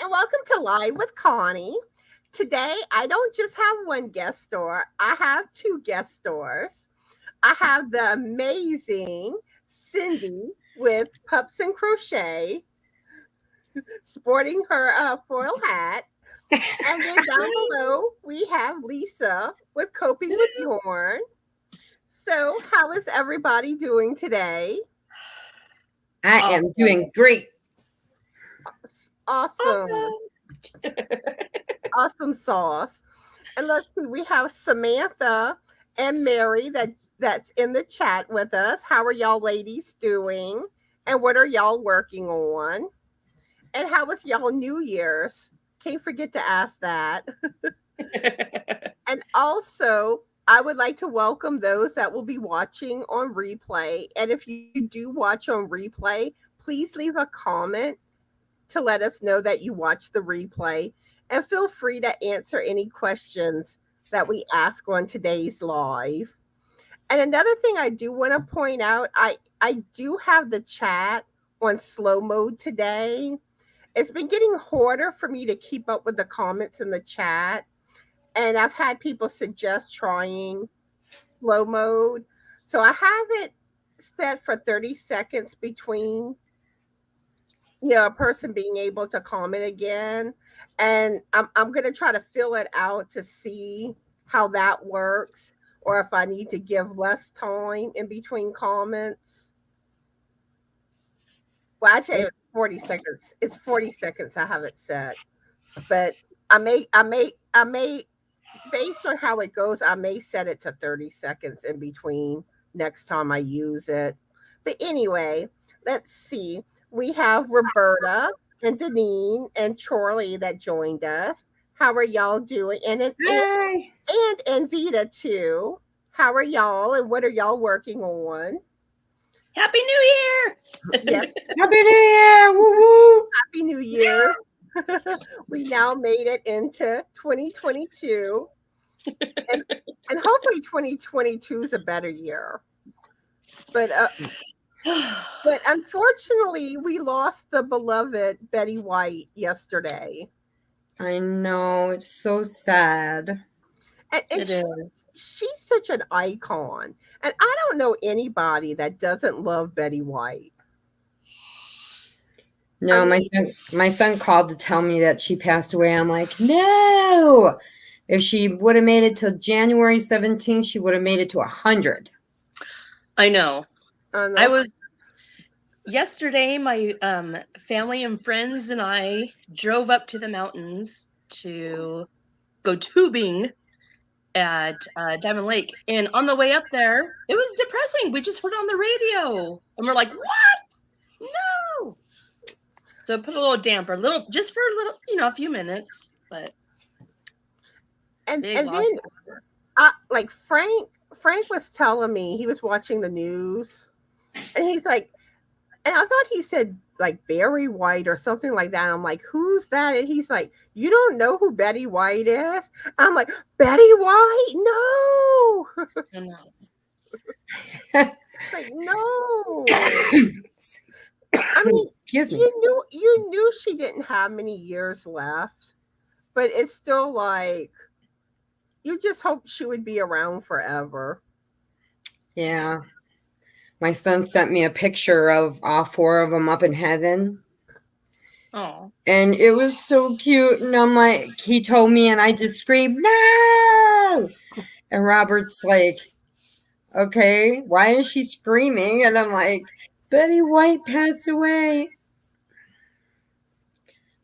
and welcome to Live with Connie. Today, I don't just have one guest star, I have two guest stars. I have the amazing Cindy with Pups and Crochet, sporting her foil hat. And then down below, we have Lisa with Coping with Yarn. So, how is everybody doing today? I am doing great. Awesome. Awesome sauce. And let's see, we have Samantha and Mary that's in the chat with us. How are y'all ladies doing? And what are y'all working on? And how was y'all New Year's? Can't forget to ask that. And also, I would like to welcome those that will be watching on replay. And if you do watch on replay, please leave a comment to let us know that you watched the replay. And feel free to answer any questions that we ask on today's live. And another thing I do want to point out, I do have the chat on slow mode today. It's been getting harder for me to keep up with the comments in the chat. And I've had people suggest trying slow mode. So I have it set for 30 seconds between a person being able to comment again. And I'm going to try to fill it out to see how that works, or if I need to give less time in between comments. Well, actually, it's 40 seconds. It's 40 seconds I have it set. But I may, based on how it goes, I may set it to 30 seconds in between next time I use it. But anyway, let's see. We have Roberta and Deneen and Charlie that joined us. How are y'all doing? And Vita too. How are y'all? And what are y'all working on? Happy New Year! Yes. Happy New Year! Woo woo! Happy New Year! We now made it into 2022, and hopefully 2022 is a better year. But unfortunately, we lost the beloved Betty White yesterday. I know, it's so sad. And she's such an icon. And I don't know anybody that doesn't love Betty White. No, my son called to tell me that she passed away. I'm like, no. If she would have made it till January 17th, she would have made it to 100. I know. I was yesterday. My family and friends and I drove up to the mountains to go tubing at Diamond Lake, and on the way up there, it was depressing. We just heard on the radio, and we're like, "What? No!" So put a little damper, just for a little, a few minutes, but. And then, like Frank was telling me, he was watching the news, and he's like, and I thought he said like Barry White or something like that. I'm like, who's that? And he's like, you don't know who Betty White is? I'm like, Betty White? No. Like, no. I mean, excuse me. You knew she didn't have many years left, but it's still like, you just hope she would be around forever. Yeah. My son sent me a picture of all four of them up in heaven. Oh. And it was so cute. And I'm like, he told me, and I just screamed, no! And Robert's like, okay, why is she screaming? And I'm like, Betty White passed away.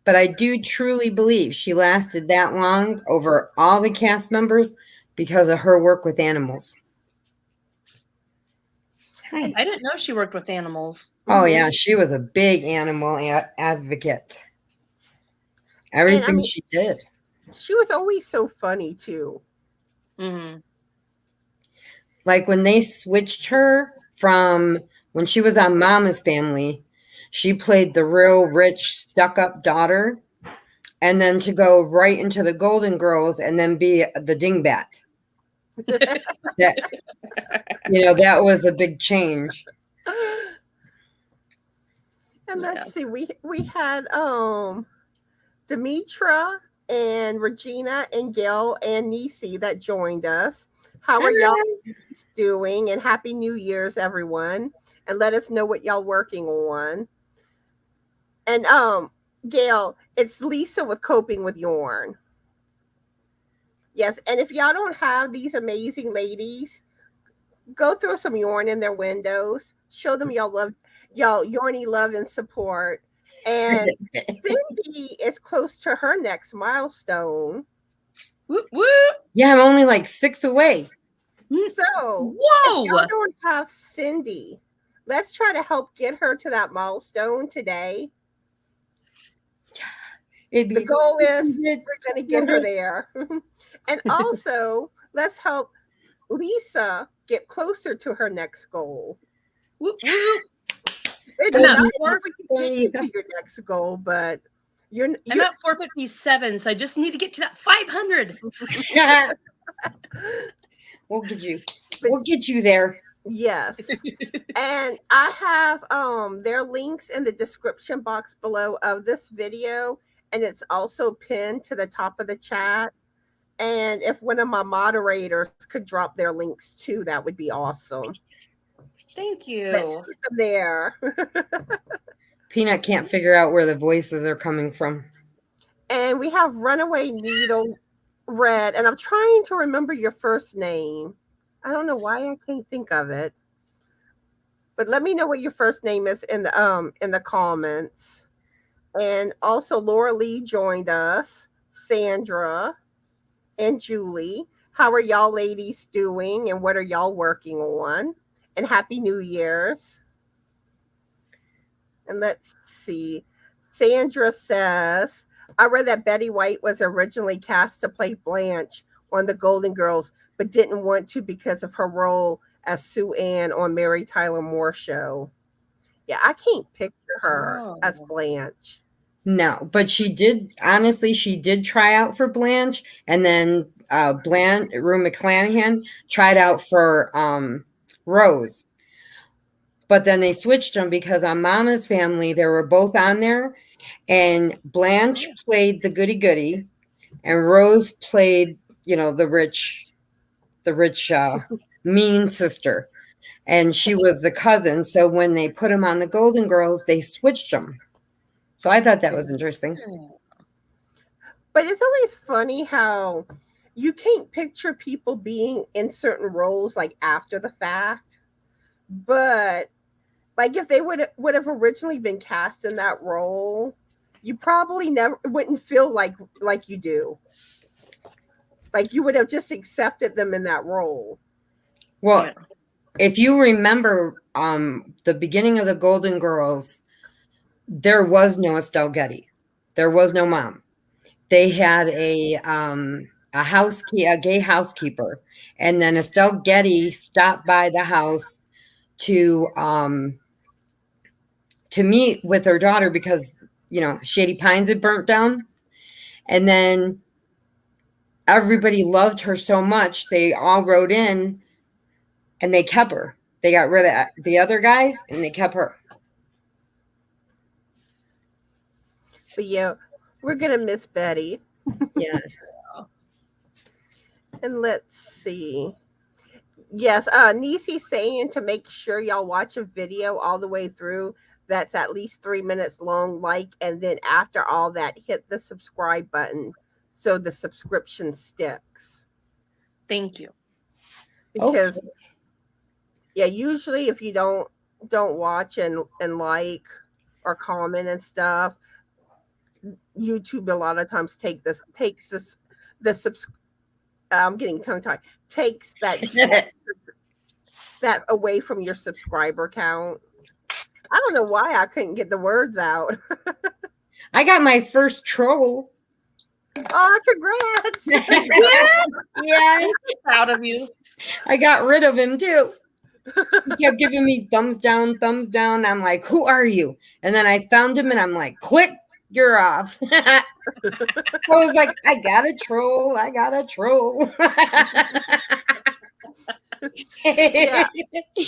But I do truly believe she lasted that long over all the cast members because of her work with animals. Hi. I didn't know she worked with animals. Oh, yeah. She was a big animal advocate. Everything she did. She was always so funny, too. Mm-hmm. Like when they switched her from when she was on Mama's Family, she played the real rich, stuck-up daughter, and then to go right into the Golden Girls and then be the dingbat. That was a big change. And let's see, we had Demetra and Regina and Gail and Nisi that joined us. How are y'all doing? And Happy New Year's, everyone. And let us know what y'all working on. And Gail, it's Lisa with Coping with Yarn. Yes, and if y'all don't have these amazing ladies, go throw some yarn in their windows. Show them y'all yarny love and support. And Cindy is close to her next milestone. Whoop, whoop. Yeah, I'm only like 6 away. So, whoa! If y'all don't have Cindy, let's try to help get her to that milestone today. The goal is we're going to get her there. And also, let's help Lisa get closer to her next goal. Whoop, whoop. Maybe not if we can get you to your next goal, but I'm at 457, so I just need to get to that 500. We'll get you there. Yes. And I have their links in the description box below of this video, and it's also pinned to the top of the chat. And if one of my moderators could drop their links too, that would be awesome. Thank you. Let's get them there. Peanut can't figure out where the voices are coming from. And we have Runaway Needle Red, and I'm trying to remember your first name. I don't know why I can't think of it. But let me know what your first name is in the comments. And also Laura Lee joined us, Sandra, and Julie. How are y'all ladies doing, and what are y'all working on? And Happy New Year's. And let's see. Sandra says, I read that Betty White was originally cast to play Blanche on The Golden Girls, but didn't want to because of her role as Sue Ann on Mary Tyler Moore Show. Yeah, I can't picture her as Blanche. No, but she did try out for Blanche, and then Rue McClanahan tried out for Rose. But then they switched them because on Mama's Family, they were both on there, and Blanche played the goody-goody, and Rose played, the rich mean sister, and she was the cousin. So when they put them on the Golden Girls, they switched them. So I thought that was interesting. But it's always funny how you can't picture people being in certain roles like after the fact. But like if they would have originally been cast in that role, you probably wouldn't feel like you do. Like you would have just accepted them in that role. Well, if you remember the beginning of the Golden Girls, there was no Estelle Getty. There was no mom. They had a gay housekeeper, and then Estelle Getty stopped by the house to meet with her daughter because Shady Pines had burnt down, and then everybody loved her so much they all wrote in, and they kept her. They got rid of the other guys, and they kept her. But yeah, we're gonna miss Betty. Yes. And let's see. Yes, Nisi's saying to make sure y'all watch a video all the way through that's at least 3 minutes long, and then after all that, hit the subscribe button so the subscription sticks. Thank you. Because usually if you don't watch and like or comment and stuff, YouTube a lot of times takes I'm getting tongue tied. Takes that away from your subscriber count. I don't know why I couldn't get the words out. I got my first troll. Oh, congrats! Yeah, I'm so proud of you. I got rid of him too. He kept giving me thumbs down. I'm like, who are you? And then I found him, and I'm like, click. You're off. I was like, I got a troll. Yeah,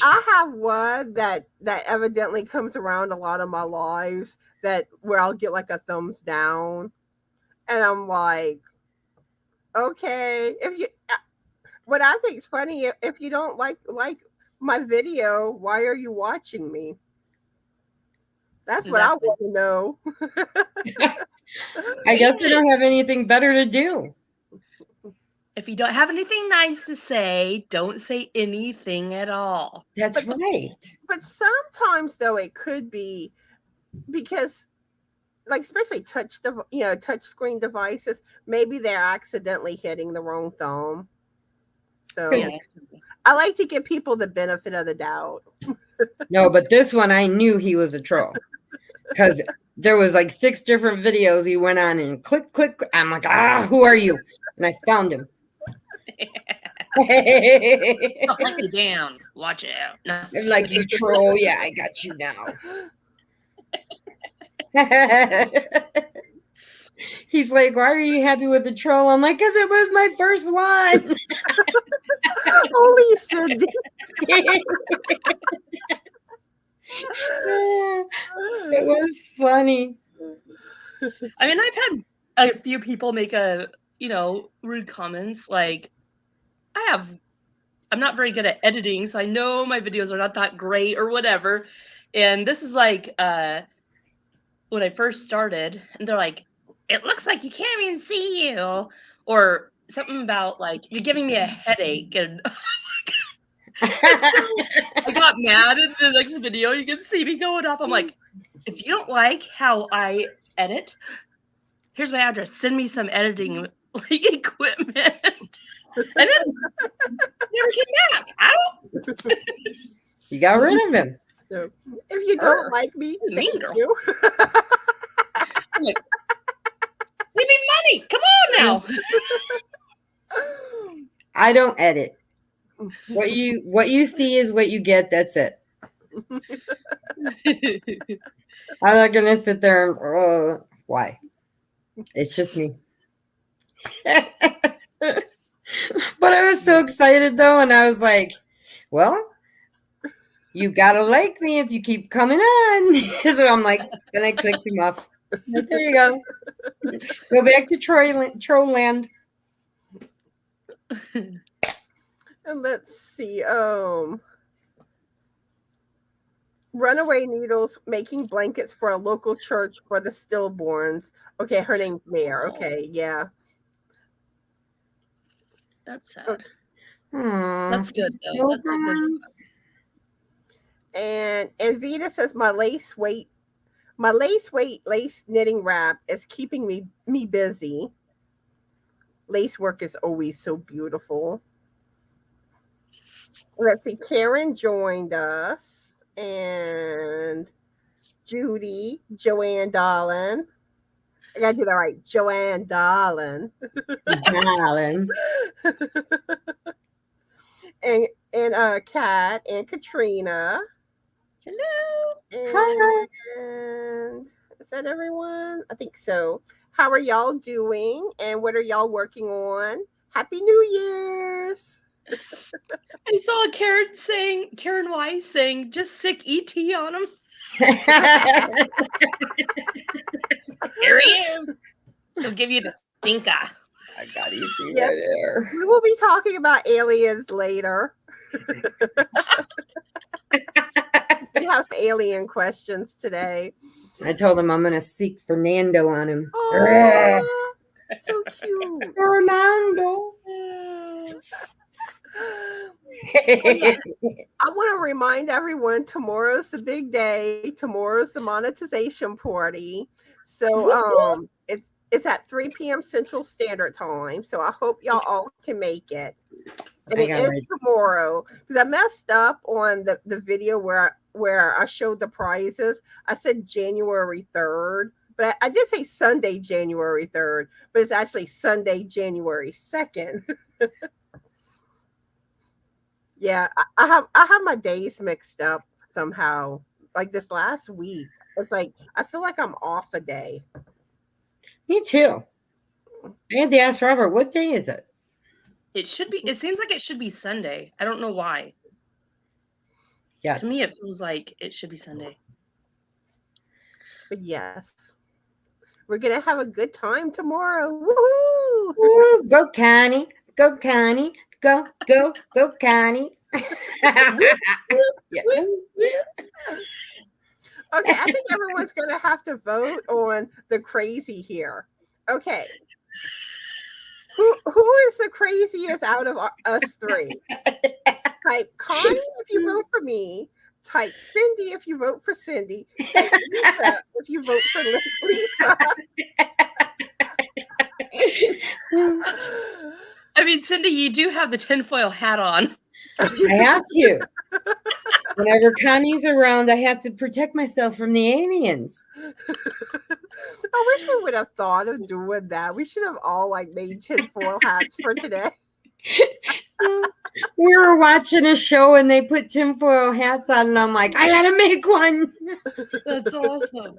I have one that evidently comes around a lot of my lives where I'll get like a thumbs down. And I'm like, okay, if you, what I think is funny, if you don't like my video, why are you watching me? That's what I Exactly. want to know. I guess I don't have anything better to do. If you don't have anything nice to say, don't say anything at all. That's right. But sometimes though it could be because like especially touch screen devices, maybe they're accidentally hitting the wrong thumb. So Yeah. I like to give people the benefit of the doubt. No, but this one I knew he was a troll because there was like 6 different videos he went on and click, click. I'm like, who are you? And I found him. I'll hunt you down. Watch out. No, I'm like, you troll. Yeah, I got you now. He's like, why are you happy with the troll? I'm like, because it was my first one. Holy Cindy. It was funny. I mean, I've had a few people make rude comments like, I'm not very good at editing, so I know my videos are not that great or whatever. And this is like when I first started, and they're like, it looks like you can't even see you, or something about like you're giving me a headache, and so I got mad in the next video. You can see me going off. I'm like, if you don't like how I edit, here's my address. Send me some editing equipment. And then never came back. I don't. You got rid of him. So, if you don't like me, thank you. I'm like, give me money. Come on now. I don't edit. What you see is what you get. That's it. I'm not gonna sit there and why? It's just me. But I was so excited though, and I was like, well, you gotta like me if you keep coming on. So I'm like, then I clicked him off. Like, there you go. Go back to Troll Land. And let's see. Runaway Needles making blankets for a local church for the stillborns. Okay, her name's Mare. Okay, yeah. That's sad. Okay. That's good though. That's a good. And Vita says my lace weight lace knitting wrap is keeping me busy. Lace work is always so beautiful. Let's see, Karen joined us, and Judy, Joanne Darlin. I gotta do that right, Joanne Darlin. Darlin. and Kat and Katrina. Hello. And is that everyone? I think so. How are y'all doing? And what are y'all working on? Happy New Year's. I saw Karen Weiss saying, just sick ET on him. Here he is. He'll give you the stinker. I got you through Yes, there. we will be talking about aliens later. We have some alien questions today. I told him I'm going to seek Fernando on him. Oh, so cute. Fernando. Yeah. I want to remind everyone tomorrow's the big day. Tomorrow's the monetization party. So it's at 3 p.m. Central Standard Time. So I hope y'all all can make it. And it is tomorrow. Because I messed up on the video where I showed the prizes. I said January 3rd. But I did say Sunday, January 3rd. But it's actually Sunday, January 2nd. Yeah, I have my days mixed up somehow. Like this last week, it's like I feel like I'm off a day. Me too. I had to ask Robert, what day is it? It seems like it should be Sunday. I don't know why. Yes. To me, it feels like it should be Sunday. But yes. We're going to have a good time tomorrow. Woohoo! Woo, go Connie. Go Connie. Go, go, go Connie. Yeah. Okay, I think everyone's going to have to vote on the crazy here. Okay. Who is the craziest out of us three? Type Connie if you vote for me. Type Cindy if you vote for Cindy. Type Lisa if you vote for Lisa. I mean, Cindy, you do have the tinfoil hat on. I have to. Whenever Connie's around, I have to protect myself from the aliens. I wish we would have thought of doing that. We should have all made tinfoil hats for today. We were watching a show and they put tinfoil hats on, and I'm like, I gotta make one. That's awesome.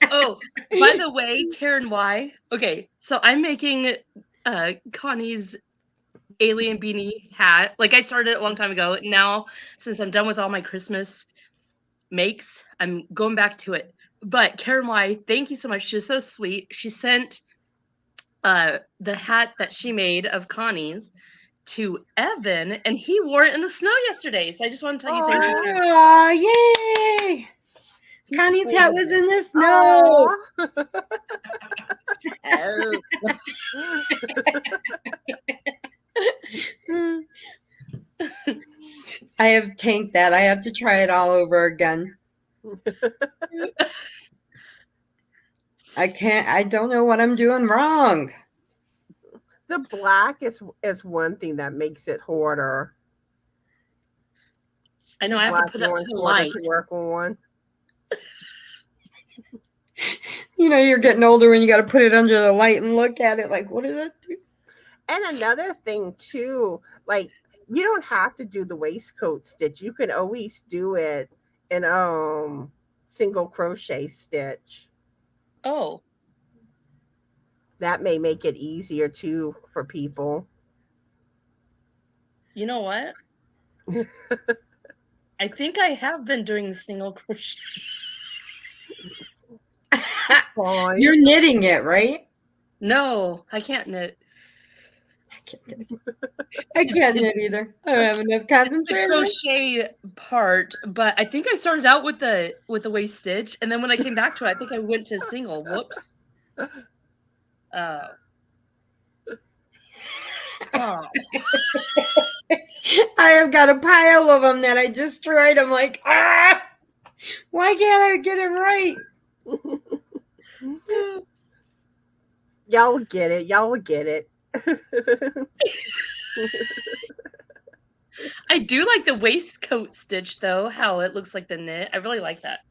Oh, by the way, Karen Y. Okay, so I'm making Connie's alien beanie hat. I started it a long time ago. Now, since I'm done with all my Christmas makes, I'm going back to it. But Karen Y, thank you so much. She was so sweet. She sent the hat that she made of Connie's to Evan, and he wore it in the snow yesterday. So I just want to tell you thank you, Karen. Oh, yay! Connie's hat was in the snow. I have tanked that. I have to try it all over again. I don't know what I'm doing wrong. The black is one thing that makes it harder. I know I have to put it up to the light to work on. You're getting older when you got to put it under the light and look at it like, what does that do? And another thing too, you don't have to do the waistcoat stitch. You can always do it in single crochet stitch. Oh. That may make it easier too for people. You know what? I think I have been doing single crochet. You're knitting it, right? No, I can't knit. I can't knit either. I don't have enough concentration. It's the crochet part, but I think I started out with the waist stitch, and then when I came back to it, I think I went to single. Whoops. Oh. I have got a pile of them that I destroyed. I'm like, why can't I get it right? Y'all will get it. Y'all will get it. I do like the waistcoat stitch, though, how it looks like the knit. I really like that.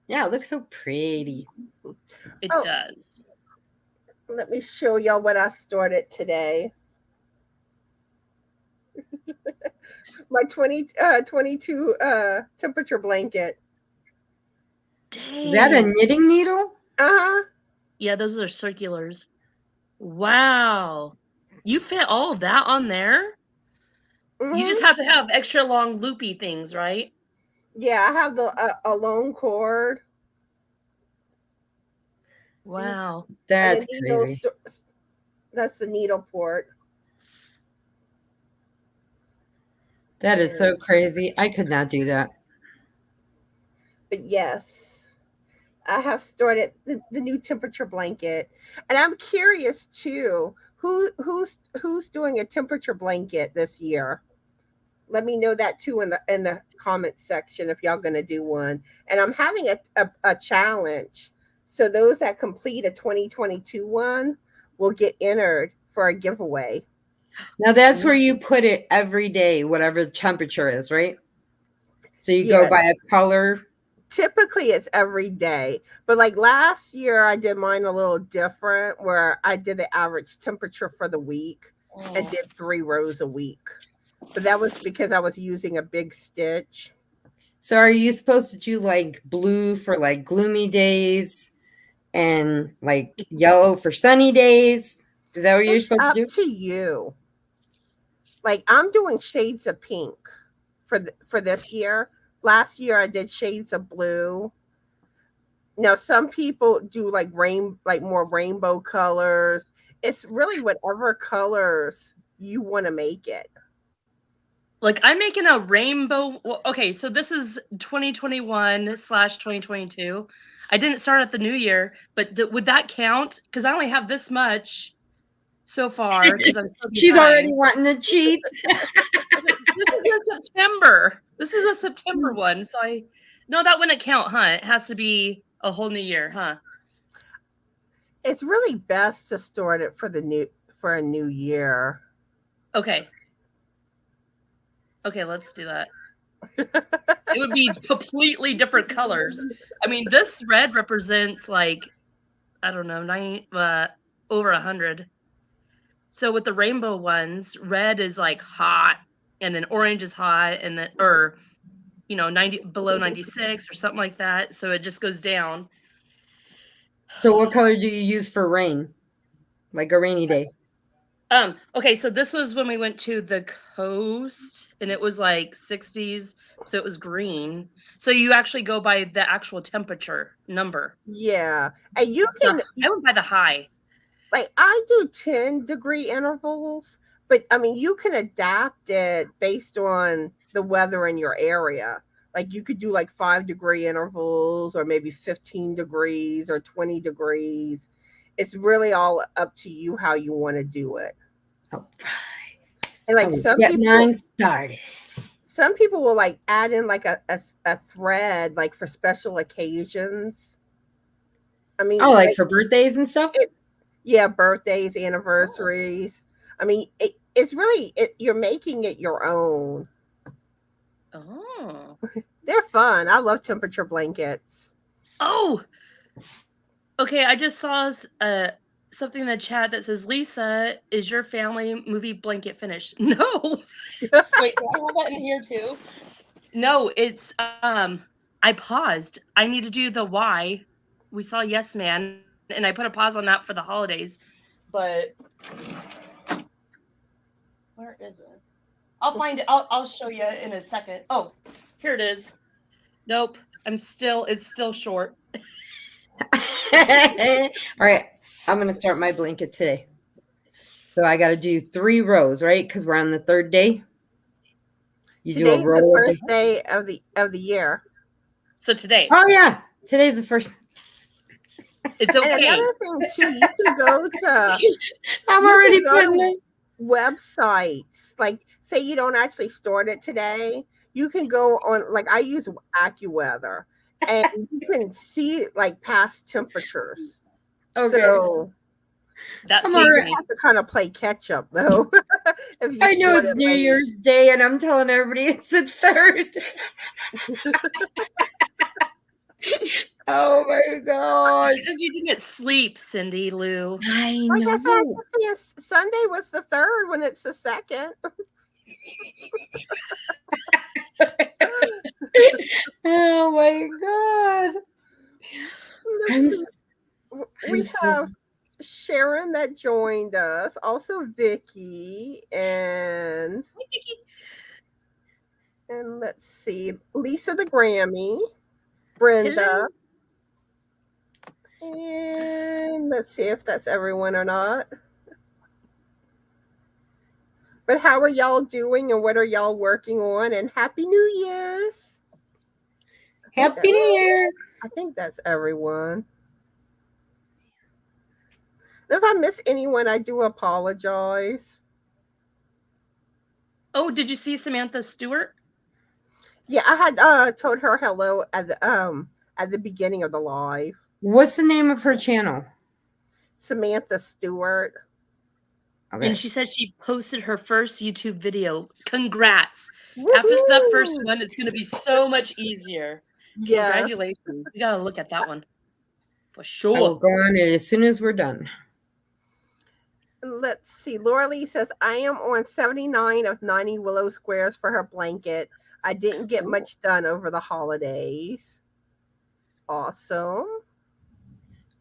Yeah, it looks so pretty. It does. Let me show y'all what I started today. My 22 temperature blanket. Dang. Is that a knitting needle? Uh-huh. Yeah, those are circulars. Wow. You fit all of that on there? Mm-hmm. You just have to have extra long loopy things, right? Yeah, I have a long cord. Wow. That's crazy. That's the needle port. That is so crazy. I could not do that. But yes, I have started the new temperature blanket. And I'm curious too, who's doing a temperature blanket this year? Let me know that too in the comment section if y'all gonna do one. And I'm having a challenge. So those that complete a 2022 one will get entered for a giveaway. Now that's where you put it every day, whatever the temperature is, right? So you go by a color. Typically it's every day, but last year I did mine a little different where I did the average temperature for the week and did 3 rows a week. But that was because I was using a big stitch. So are you supposed to do blue for gloomy days and yellow for sunny days? Is that what you're supposed to do? Up to you. I'm doing shades of pink for this year. Last year I did shades of blue. Now some people do like more rainbow colors. It's really whatever colors you want to make it. Like I'm making a rainbow. Well, okay, so this is 2021/2022. I didn't start at the new year, but would that count? Because I only have this much so far. Because I'm so behind. She's already wanting to cheat. This is a September. This is a September one. So no, that wouldn't count, huh? It has to be a whole new year, huh? It's really best to start it for a new year. Okay. Okay, let's do that. It would be completely different colors. I mean, this red represents like, I don't know, over 100. So with the rainbow ones, red is like hot, and then orange is hot, and then or 90 below 96 or something like that. So it just goes down. So what color do you use for rain? Like a rainy day? Okay, so this was when we went to the coast and it was like 60s, so it was green. So you actually go by the actual temperature number. Yeah. And you can I went by the high. Like I do 10-degree intervals, but I mean you can adapt it based on the weather in your area. Like you could do like 5-degree intervals or maybe 15 degrees or 20 degrees. It's really all up to you how you want to do it. All right. And like some people will like add in like a thread like for special occasions. I mean, like for birthdays and stuff. Birthdays, anniversaries. I mean, it's really you're making it your own. Oh, they're fun. I love temperature blankets. Oh, okay. I just saw something in the chat that says, Lisa, is your family movie blanket finished? No. Wait, do I have that in here too? No, it's I paused. I need to do the why. We saw Yes Man, and I put a pause on that for the holidays. But where is it? I'll find it. I'll show you in a second. Oh, here it is. Nope. It's still short. All right. I'm going to start my blanket today. So I got to do 3 rows, right? Because we're on the 3rd day. Today's do a row the first day of the year. So today. Oh yeah, today's the first. It's okay. And another thing too, you can go to. I'm already putting it. Websites. Like, say you don't actually start it today, you can go on. Like, I use AccuWeather, and you can see like past temperatures. Okay. So that you have to kind of play catch up though. I know it's New Year's Day, and I'm telling everybody it's the 3rd. Oh my God! Because you didn't sleep, Cindy Lou. I know. Like I said, Sunday was the 3rd when it's the 2nd. Oh my God! We have Sharon that joined us, also Vicky, and let's see, Lisa the Grammy, Brenda. Hello. And let's see if that's everyone or not. But how are y'all doing and what are y'all working on? And Happy New Year's. Happy New Year. I think that's everyone. If I miss anyone, I do apologize. Oh, did you see Samantha Stewart? Yeah, I had told her hello at the beginning of the live. What's the name of her channel? Samantha Stewart. Okay. And she said she posted her first YouTube video. Congrats. Woo-hoo! After that first one, it's going to be so much easier. Yes. Congratulations. You got to look at that one. For sure. I will go on it as soon as we're done. Let's see. Laura Lee says, I am on 79 of 90 willow squares for her blanket. I didn't get much done over the holidays. Awesome.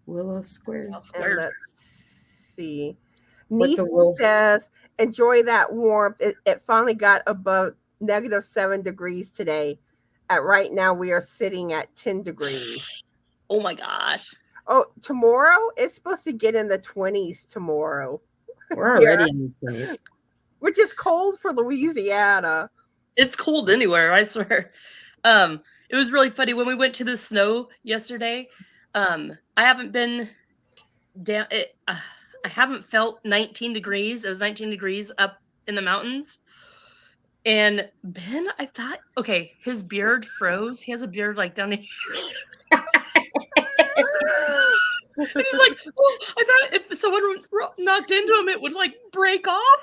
Willow squares. And let's see. Nisa says, enjoy that warmth. It finally got above -7 degrees today. Right now, we are sitting at 10 degrees. Oh my gosh. Oh, tomorrow it's supposed to get in the 20s tomorrow. We're already in the 20s. Which is cold for Louisiana. It's cold anywhere, I swear. It was really funny when we went to the snow yesterday. I haven't been down. I haven't felt 19 degrees. It was 19 degrees up in the mountains. And Ben, I thought, okay, his beard froze. He has a beard like down here. And he's like, oh, I thought if someone knocked into him, it would like break off.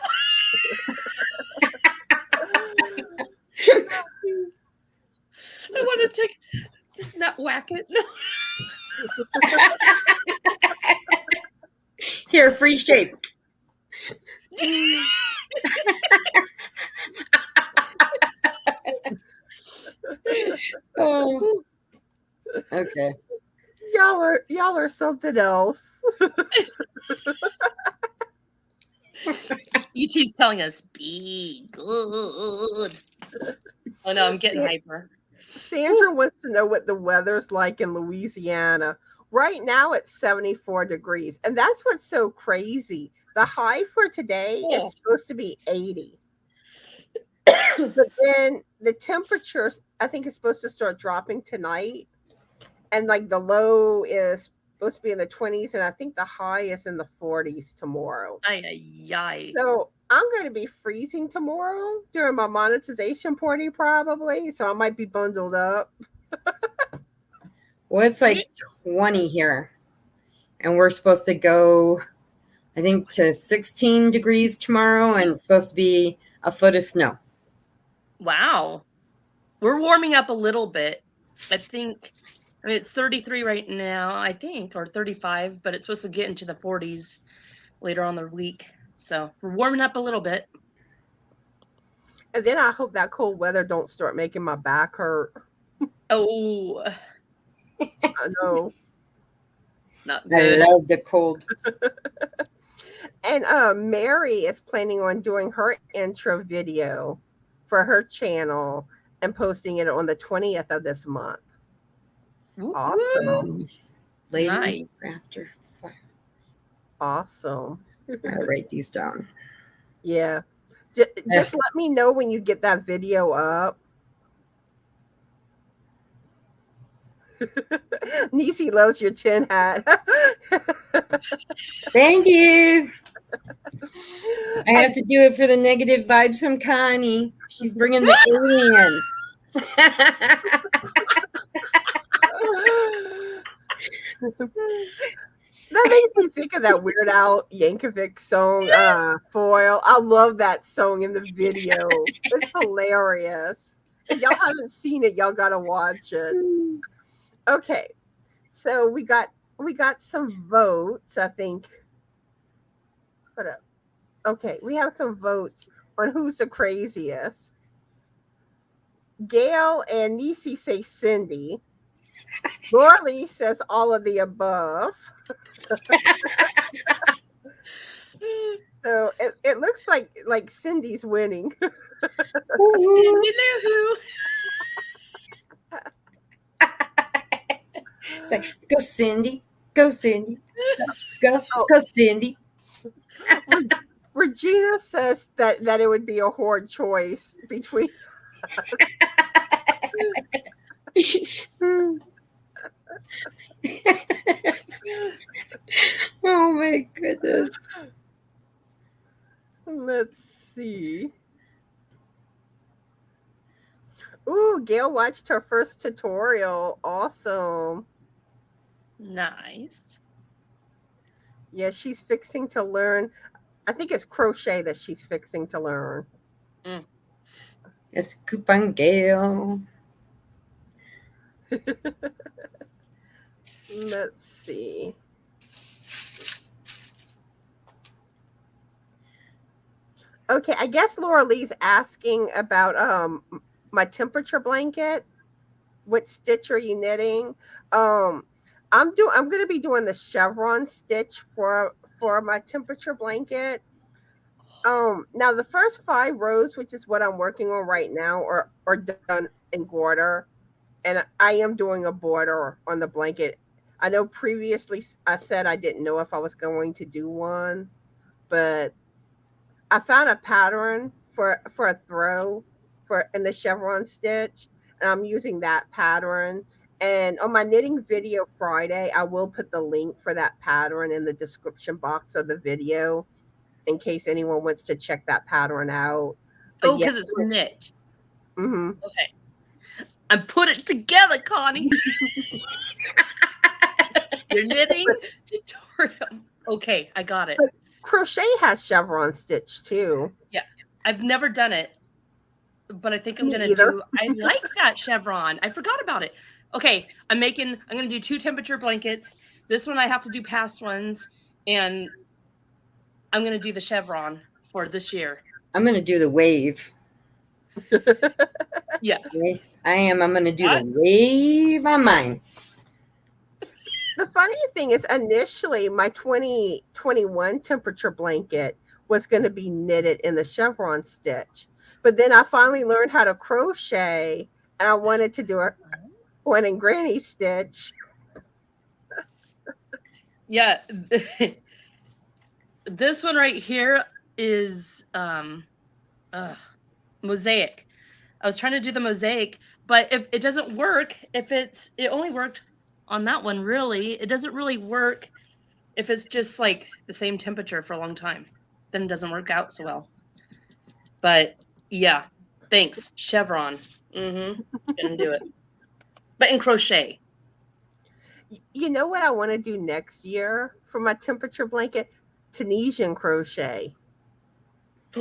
I want to just not whack it. No. Here, free shape. Oh. Okay. Y'all are something else. ET's telling us, be good. Oh no, I'm getting hyper. Sandra wants to know what the weather's like in Louisiana. Right now it's 74 degrees. And that's what's so crazy. The high for today is supposed to be 80. But then the temperature, I think, is supposed to start dropping tonight. And like the low is supposed to be in the 20s. And I think the high is in the 40s tomorrow. So I'm going to be freezing tomorrow during my monetization party probably. So I might be bundled up. Well, it's like 20 here. And we're supposed to go, I think, to 16 degrees tomorrow. And it's supposed to be a foot of snow. Wow. We're warming up a little bit. I mean, it's 33 right now, I think, or 35, but it's supposed to get into the 40s later on the week. So we're warming up a little bit. And then I hope that cold weather don't start making my back hurt. Oh. I know. Not good. I love the cold. And Mary is planning on doing her intro video for her channel and posting it on the 20th of this month. Awesome. Ladies after fire. Awesome. I'll write these down. Yeah. Just let me know when you get that video up. Niecy loves your chin hat. Thank you. I have to do it for the negative vibes from Connie. She's bringing the aliens. That makes me think of that Weird Al Yankovic song, Foil. I love that song in the video. It's hilarious. If y'all haven't seen it, y'all gotta watch it. Okay. So we got some votes, I think. Hold up. Okay, we have some votes on who's the craziest. Gail and Niecy say Cindy. Laura Lee says all of the above. So it looks like Cindy's winning. Cindy Lou. It's like, go Cindy, go Cindy, go Cindy. Regina says that it would be a hard choice between. Oh my goodness. Let's see. Ooh, Gail watched her first tutorial. Awesome. Nice. Yeah, she's fixing to learn. I think it's crochet that she's fixing to learn. It's Coupon Gail. Let's see. Okay, I guess Laura Lee's asking about my temperature blanket. What stitch are you knitting? I'm going to be doing the chevron stitch for my temperature blanket. Now the first 5 rows, which is what I'm working on right now, are done in border, and I am doing a border on the blanket. I know previously I said I didn't know if I was going to do one, but I found a pattern for a throw for in the chevron stitch, and I'm using that pattern. And on my knitting video Friday, I will put the link for that pattern in the description box of the video in case anyone wants to check that pattern out. But because it's knit. Mm-hmm. Okay. I put it together, Connie. You're knitting tutorial. Okay, I got it. But crochet has chevron stitch too. Yeah, I've never done it, but I think I'm gonna do. I like that chevron. I forgot about it. Okay, I'm gonna do 2 temperature blankets. This one I have to do past ones, and I'm gonna do the chevron for this year. I'm gonna do the wave. Yeah, I am. I'm gonna do the wave on mine. The funny thing is, initially my 2021 temperature blanket was going to be knitted in the chevron stitch, but then I finally learned how to crochet, and I wanted to do one in granny stitch. Yeah, this one right here is mosaic. I was trying to do the mosaic, but if it doesn't work, it only worked on that one, really. It doesn't really work if it's just like the same temperature for a long time. Then it doesn't work out so well. But yeah, thanks. Chevron. Gonna do it. But in crochet. You know what I want to do next year for my temperature blanket? Tunisian crochet.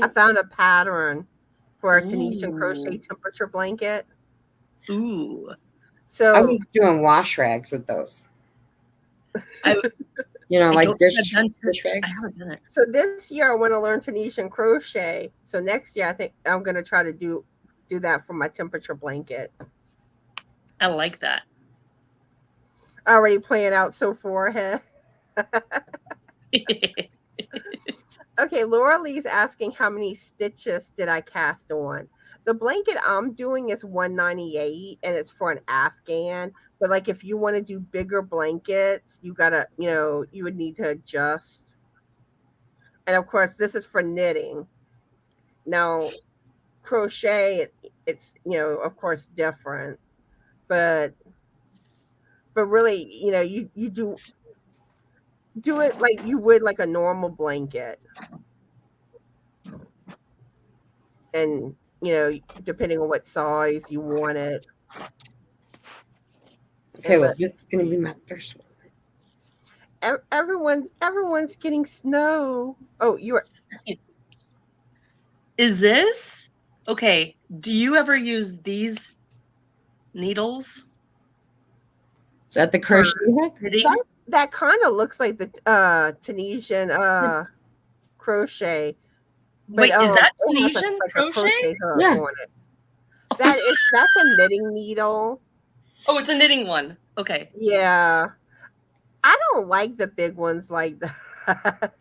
I found a pattern for a Tunisian crochet temperature blanket. Ooh. So I was doing wash rags with those. Like dish rags. I haven't done it. So this year I want to learn Tunisian crochet. So next year I think I'm going to try to do that for my temperature blanket. I like that. Already playing out so far ahead. Okay, Laura Lee's asking how many stitches did I cast on. The blanket I'm doing is 198 and it's for an Afghan. But like if you want to do bigger blankets, you gotta, you would need to adjust. And of course, this is for knitting. Now, crochet, it's of course different. But really, you do it like you would like a normal blanket. And depending on what size you want it. Okay, well, this is going to be my first one. Everyone's getting snow. Oh, you're. Is this okay? Do you ever use these needles? Is that the crochet hook? That kind of looks like the Tunisian crochet. But, wait, is that Tunisian crochet? Yeah. That's a knitting needle. Oh, it's a knitting one. Okay. Yeah. I don't like the big ones like that.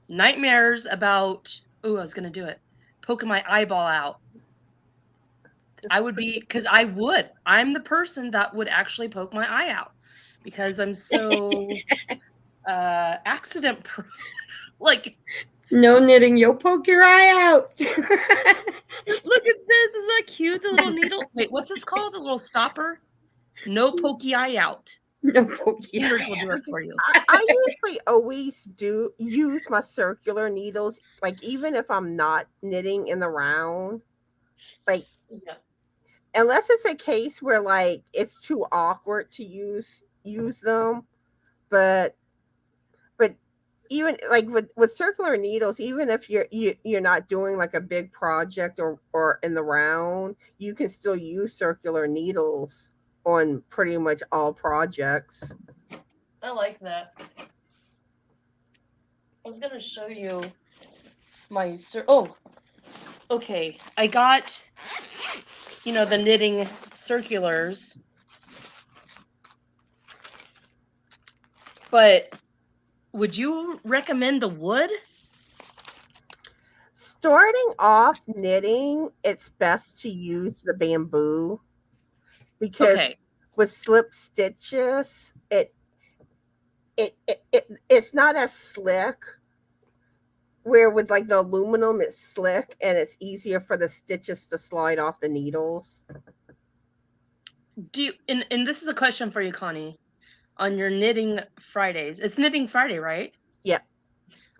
Nightmares about, I was going to do it. Poking my eyeball out. I'm the person that would actually poke my eye out because I'm so accident prone. Like, no knitting, you'll poke your eye out. Look at this. Isn't that cute? The little needle. Wait, what's this called? The little stopper? No pokey eye out. No pokey eye will do it for you. I usually always do use my circular needles, like even if I'm not knitting in the round. Like, unless it's a case where like it's too awkward to use them. But even like with circular needles, even if you're not doing like a big project or in the round, you can still use circular needles on pretty much all projects. I like that. I was gonna show you my okay. I got the knitting circulars, but would you recommend the wood? Starting off knitting, it's best to use the bamboo because with slip stitches, it's not as slick. Where with like the aluminum, it's slick and it's easier for the stitches to slide off the needles. Do you, and this is a question for you, Connie, on your knitting Fridays. It's knitting Friday, right? Yep.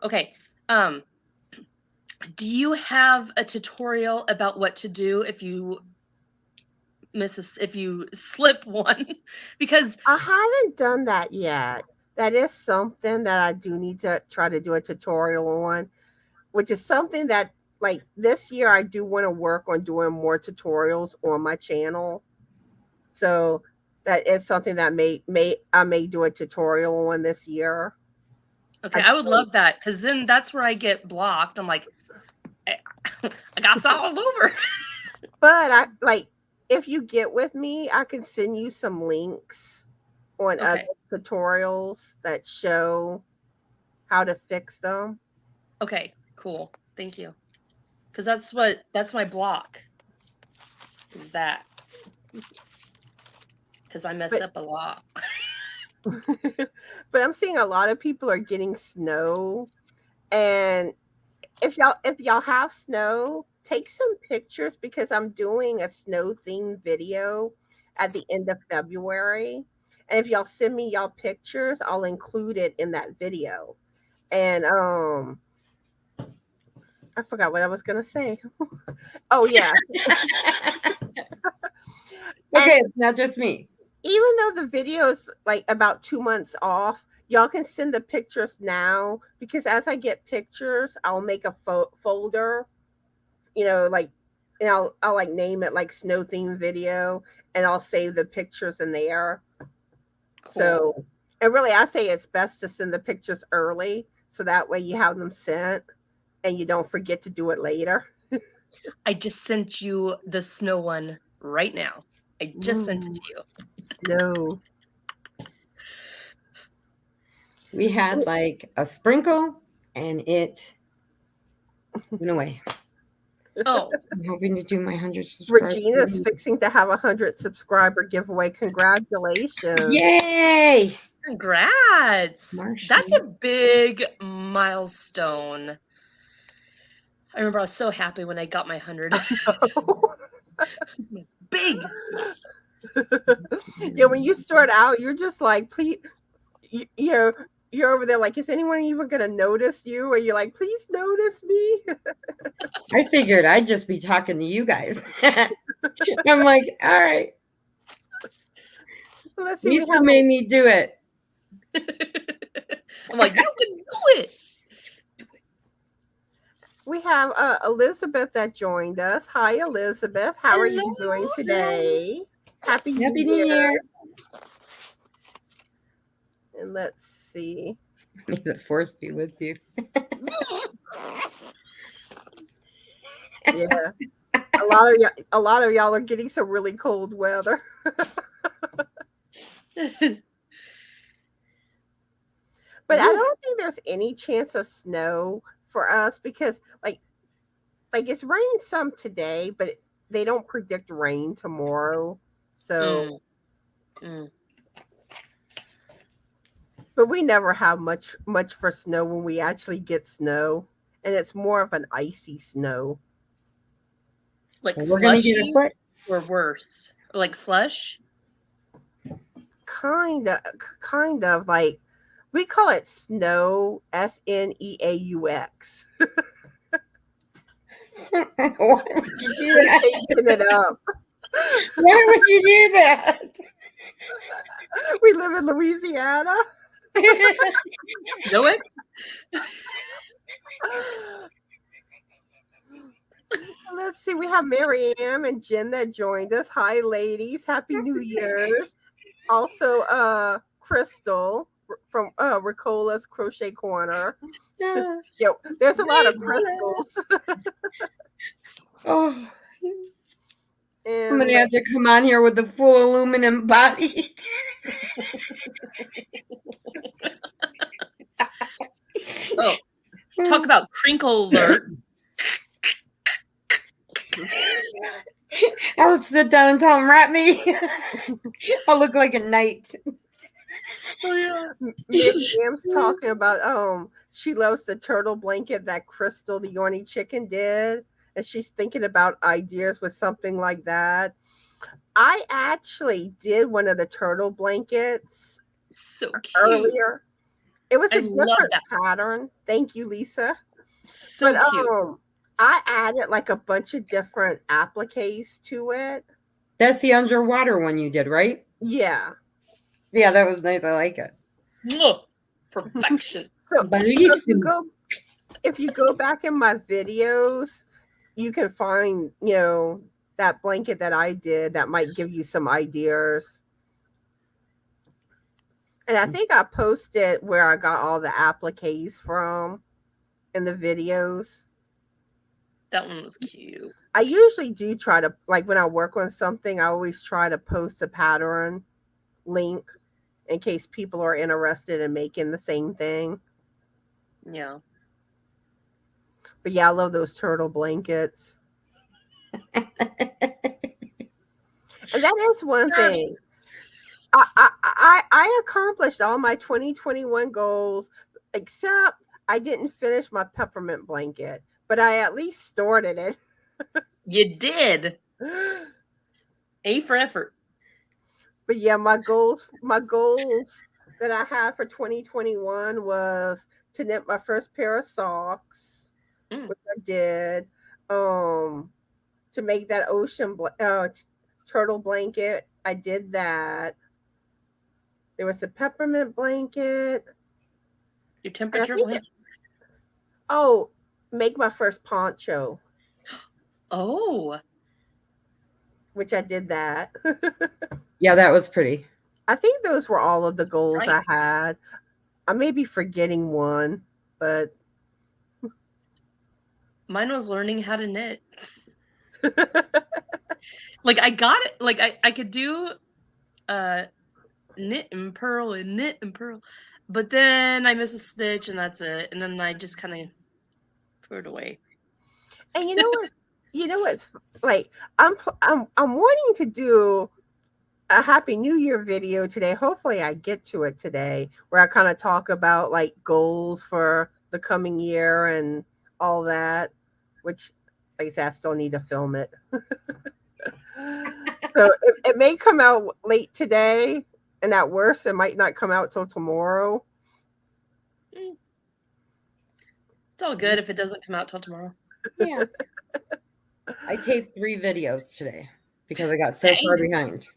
Okay. Do you have a tutorial about what to do if you slip one? Because I haven't done that yet. That is something that I do need to try to do a tutorial on, which is something that like this year I do want to work on doing more tutorials on my channel. So that is something that I may do a tutorial on this year. Okay, I would love that, because then that's where I get blocked. I'm like, I got this all over. But I like, if you get with me, I can send you some links on other tutorials that show how to fix them. Okay, cool. Thank you. Because that's my block. Is that. Because I mess up a lot. But I'm seeing a lot of people are getting snow, and if y'all have snow, take some pictures because I'm doing a snow themed video at the end of February. And if y'all send me y'all pictures, I'll include it in that video. And I forgot what I was gonna say. Oh yeah. Okay, it's not just me. Even though the video is like about 2 months off, y'all can send the pictures now, because as I get pictures, I'll make a folder, like, and I'll like name it like snow theme video, and I'll save the pictures in there. Cool. So, and really, I say it's best to send the pictures early, so that way you have them sent and you don't forget to do it later. I just sent you the snow one right now. I just sent it to you. Snow. We had like a sprinkle and it went away. Oh. I'm hoping to do my 100 subscribers. Regina's fixing to have a 100 subscriber giveaway. Congratulations. Yay! Congrats. Marcia. That's a big milestone. I remember I was so happy when I got my 100. It's a big milestone. Yeah, when you start out, you're just like, please, you're over there like, is anyone even going to notice you? Or you're like, please notice me. I figured I'd just be talking to you guys. I'm like, all right. Let's see. Lisa made me do it. I'm like, you can do it. We have Elizabeth that joined us. Hi, Elizabeth. How are you doing today? Happy New Year. And let's see. May the force be with you. Yeah. A lot of y'all are getting some really cold weather. But I don't think there's any chance of snow for us, because like it's raining some today, but they don't predict rain tomorrow. So but we never have much for snow when we actually get snow, and it's more of an icy snow. Like slushy or worse? Like slush? Kind of like, we call it snow, SNEAUX. Why would you do that? Taking it up. Why would you do that? We live in Louisiana. No X? Let's see. We have Mary Ann and Jen that joined us. Hi, ladies. Happy New Year's. Also, Crystal from Ricola's Crochet Corner. Yo, there's a lot of crystals. Oh, I'm gonna have to come on here with the full aluminum body. Oh, talk about crinkle alert. I'll sit down and tell him, wrap me. I'll look like a knight. Oh yeah. Miriam's talking about she loves the turtle blanket that Crystal the Yorny Chicken did, and she's thinking about ideas with something like that. I actually did one of the turtle blankets So cute. earlier. It was I a love different that. pattern. Thank you, Lisa. So But cute. I added like a bunch of different appliques to it. That's the underwater one you did, right? Yeah. Yeah, that was nice. I like it. Perfection. So if you go back in my videos, you can find, that blanket that I did that might give you some ideas. And I think I posted where I got all the appliques from in the videos. That one was cute. I usually do try to, like when I work on something, I always try to post a pattern link in case people are interested in making the same thing. Yeah. But yeah, I love those turtle blankets. And that is one thing. I accomplished all my 2021 goals, except I didn't finish my peppermint blanket, but I at least started it. You did. A for effort. But yeah, my goals that I had for 2021 was to knit my first pair of socks, which I did. To make that turtle blanket, I did that. There was a peppermint blanket. Your temperature blanket. Make my first poncho. Oh. Which I did that. Yeah, that was pretty. I think those were all of the goals I had. I may be forgetting one, but mine was learning how to knit. Like I got it. Like I could do knit and purl, but then I miss a stitch and that's it. And then I just kind of threw it away. And you know what's like I'm wanting to do a Happy New Year video today. Hopefully I get to it today, where I kind of talk about like goals for the coming year and all that, which like I said, I still need to film it. So it may come out late today, and at worst, it might not come out till tomorrow. It's all good if it doesn't come out till tomorrow. Yeah. I taped 3 videos today because I got so far behind.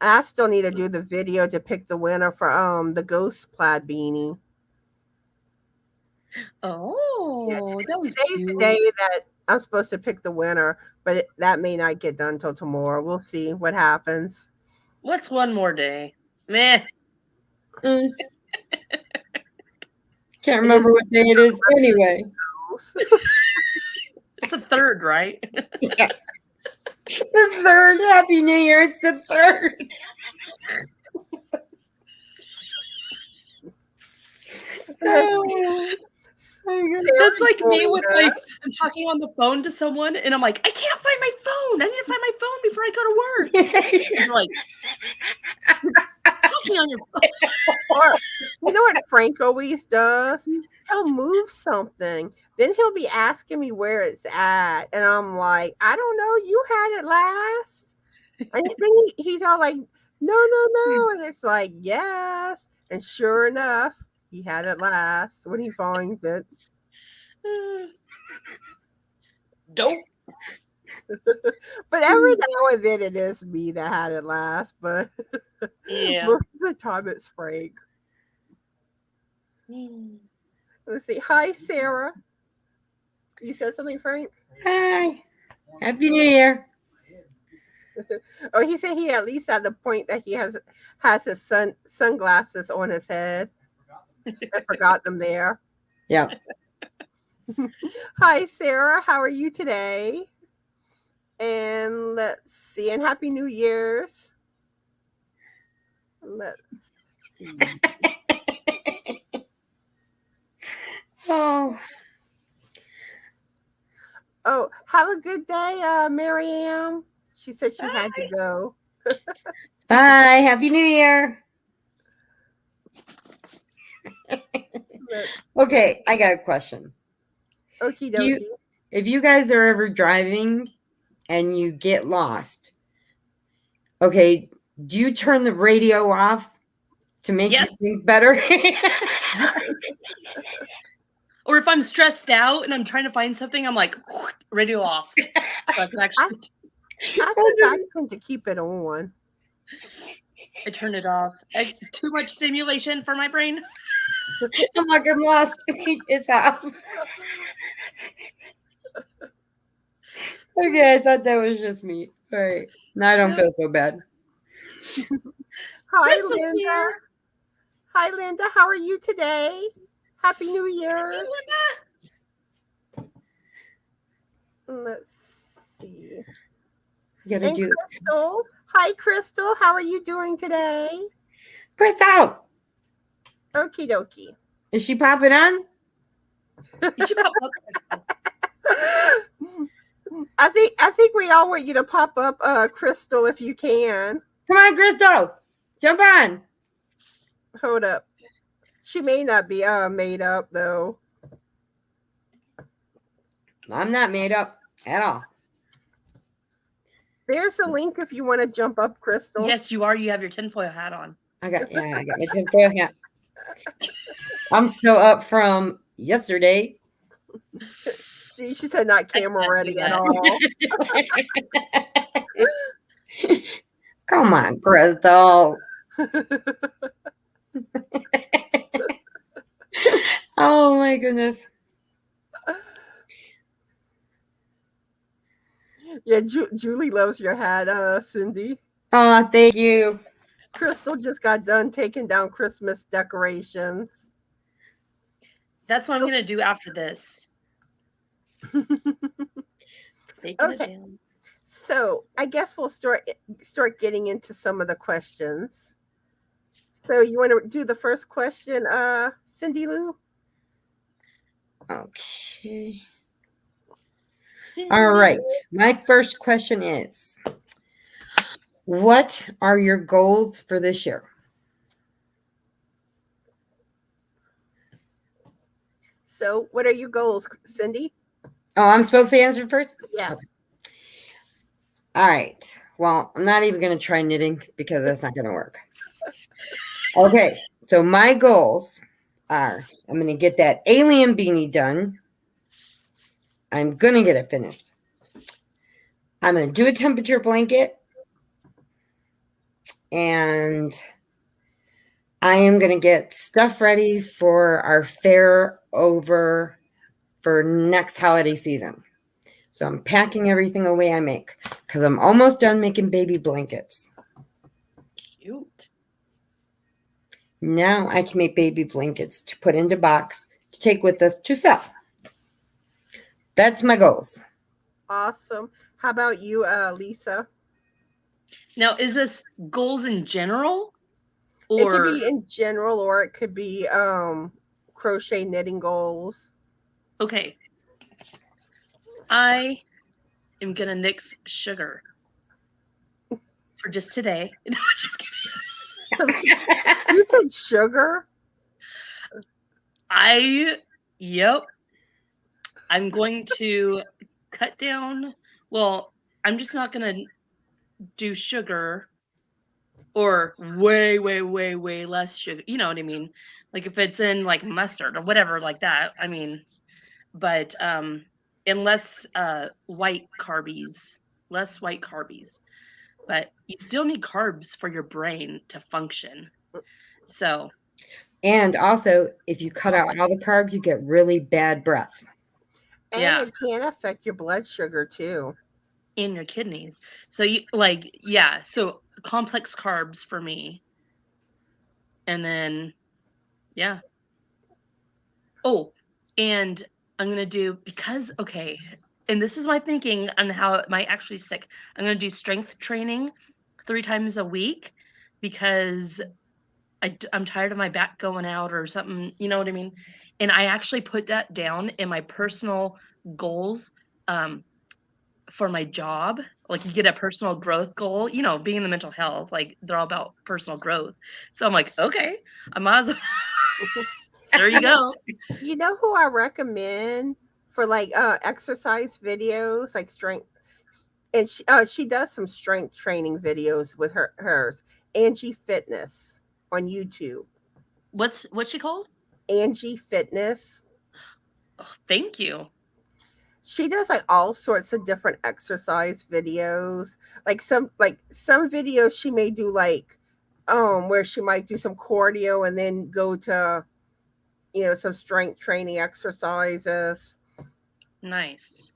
I still need to do the video to pick the winner for the ghost plaid beanie. Oh, yeah, today's the day that I'm supposed to pick the winner, but that may not get done till tomorrow. We'll see what happens. What's one more day? Meh. Can't remember what day it is anyway. It's the 3rd, right? Yeah. The 3rd. Happy New Year. It's the 3rd. That's like me with like I'm talking on the phone to someone and I'm like, I can't find my phone. I need to find my phone before I go to work. And you're like, talking on your phone. Or you know what Frank always does? He'll move something. Then he'll be asking me where it's at. And I'm like, I don't know. You had it last. And then he's all like, no. And it's like, yes. And sure enough, he had it last when he finds it. Dope. But every now and then it is me that had it last. But yeah, most of the time it's Frank. Let's see. Hi, Sarah. You said something, Frank? Hi. Happy New Year. Oh, he said he at least at the point that he has his sunglasses on his head. I forgot them there. Yeah. Hi, Sarah. How are you today? And let's see. And Happy New Year's. Let's see. Oh, have a good day, Marianne. She said she had to go. Bye. Happy New Year. Okay, I got a question. Okie dokie. If you guys are ever driving and you get lost, okay, do you turn the radio off to make you think better? Yes. Or if I'm stressed out and I'm trying to find something, I'm like, radio off. So I can actually. I think I tend to keep it on. I turn it off. Too much stimulation for my brain. I'm like, I'm lost. It's off. Okay, I thought that was just me. All right. Now I don't feel so bad. Hi, Linda. Here. Hi, Linda. How are you today? Happy New Year's. Let's see. You gotta do Crystal. Hi, Crystal. How are you doing today? Crystal. Okie dokie. Is she popping on? Did you pop up? I think we all want you to pop up, Crystal, if you can. Come on, Crystal. Jump on. Hold up. She may not be made up though. I'm not made up at all. There's a link if you want to jump up, Crystal. Yes, you are. You have your tinfoil hat on. I got my tinfoil hat. I'm still up from yesterday. See, she said not camera ready at all. Come on, Crystal. Oh my goodness. Yeah, Julie loves your hat, Cindy. Oh, thank you. Crystal just got done taking down Christmas decorations. That's what I'm going to do after this. Okay. So I guess we'll start getting into some of the questions. So you want to do the first question, Cindy Lou? Okay. All right. My first question is, what are your goals for this year? So what are your goals, Cindy? Oh, I'm supposed to answer first? Yeah. Okay. All right. Well, I'm not even going to try knitting because that's not going to work. Okay. So my goals are, I'm going to get that alien beanie done. I'm going to get it finished. I'm going to do a temperature blanket. And I am going to get stuff ready for our fair over for next holiday season. So I'm packing everything away I make because I'm almost done making baby blankets. Cute. Now I can make baby blankets to put into box to take with us to sell. That's my goals. Awesome. How about you, Lisa? Now, is this goals in general? Or... It could be in general, or it could be crochet knitting goals. Okay. I am going to nix sugar for just today. No, just kidding. You said sugar? Yep. I'm going to cut down. Well, I'm just not going to do sugar or way, way, way, way less sugar. You know what I mean? Like if it's in like mustard or whatever like that. I mean, but less white carbies. But you still need carbs for your brain to function. So. And also, if you cut out all the carbs, you get really bad breath. And it can affect your blood sugar too. In your kidneys. So so complex carbs for me. And then, Oh, and I'm going to do, and this is my thinking on how it might actually stick. I'm going to do strength training 3 times a week because I'm tired of my back going out or something, you know what I mean? And I actually put that down in my personal goals for my job. Like you get a personal growth goal, you know, being in the mental health, like they're all about personal growth. So I'm like, okay, I might as well. There you go. You know who I recommend for like exercise videos, like strength, and she does some strength training videos with hers. Angie Fitness on YouTube. What's she called? Angie Fitness. Oh, thank you. She does like all sorts of different exercise videos. Like some videos she may do like where she might do some cardio and then go to some strength training exercises. Nice.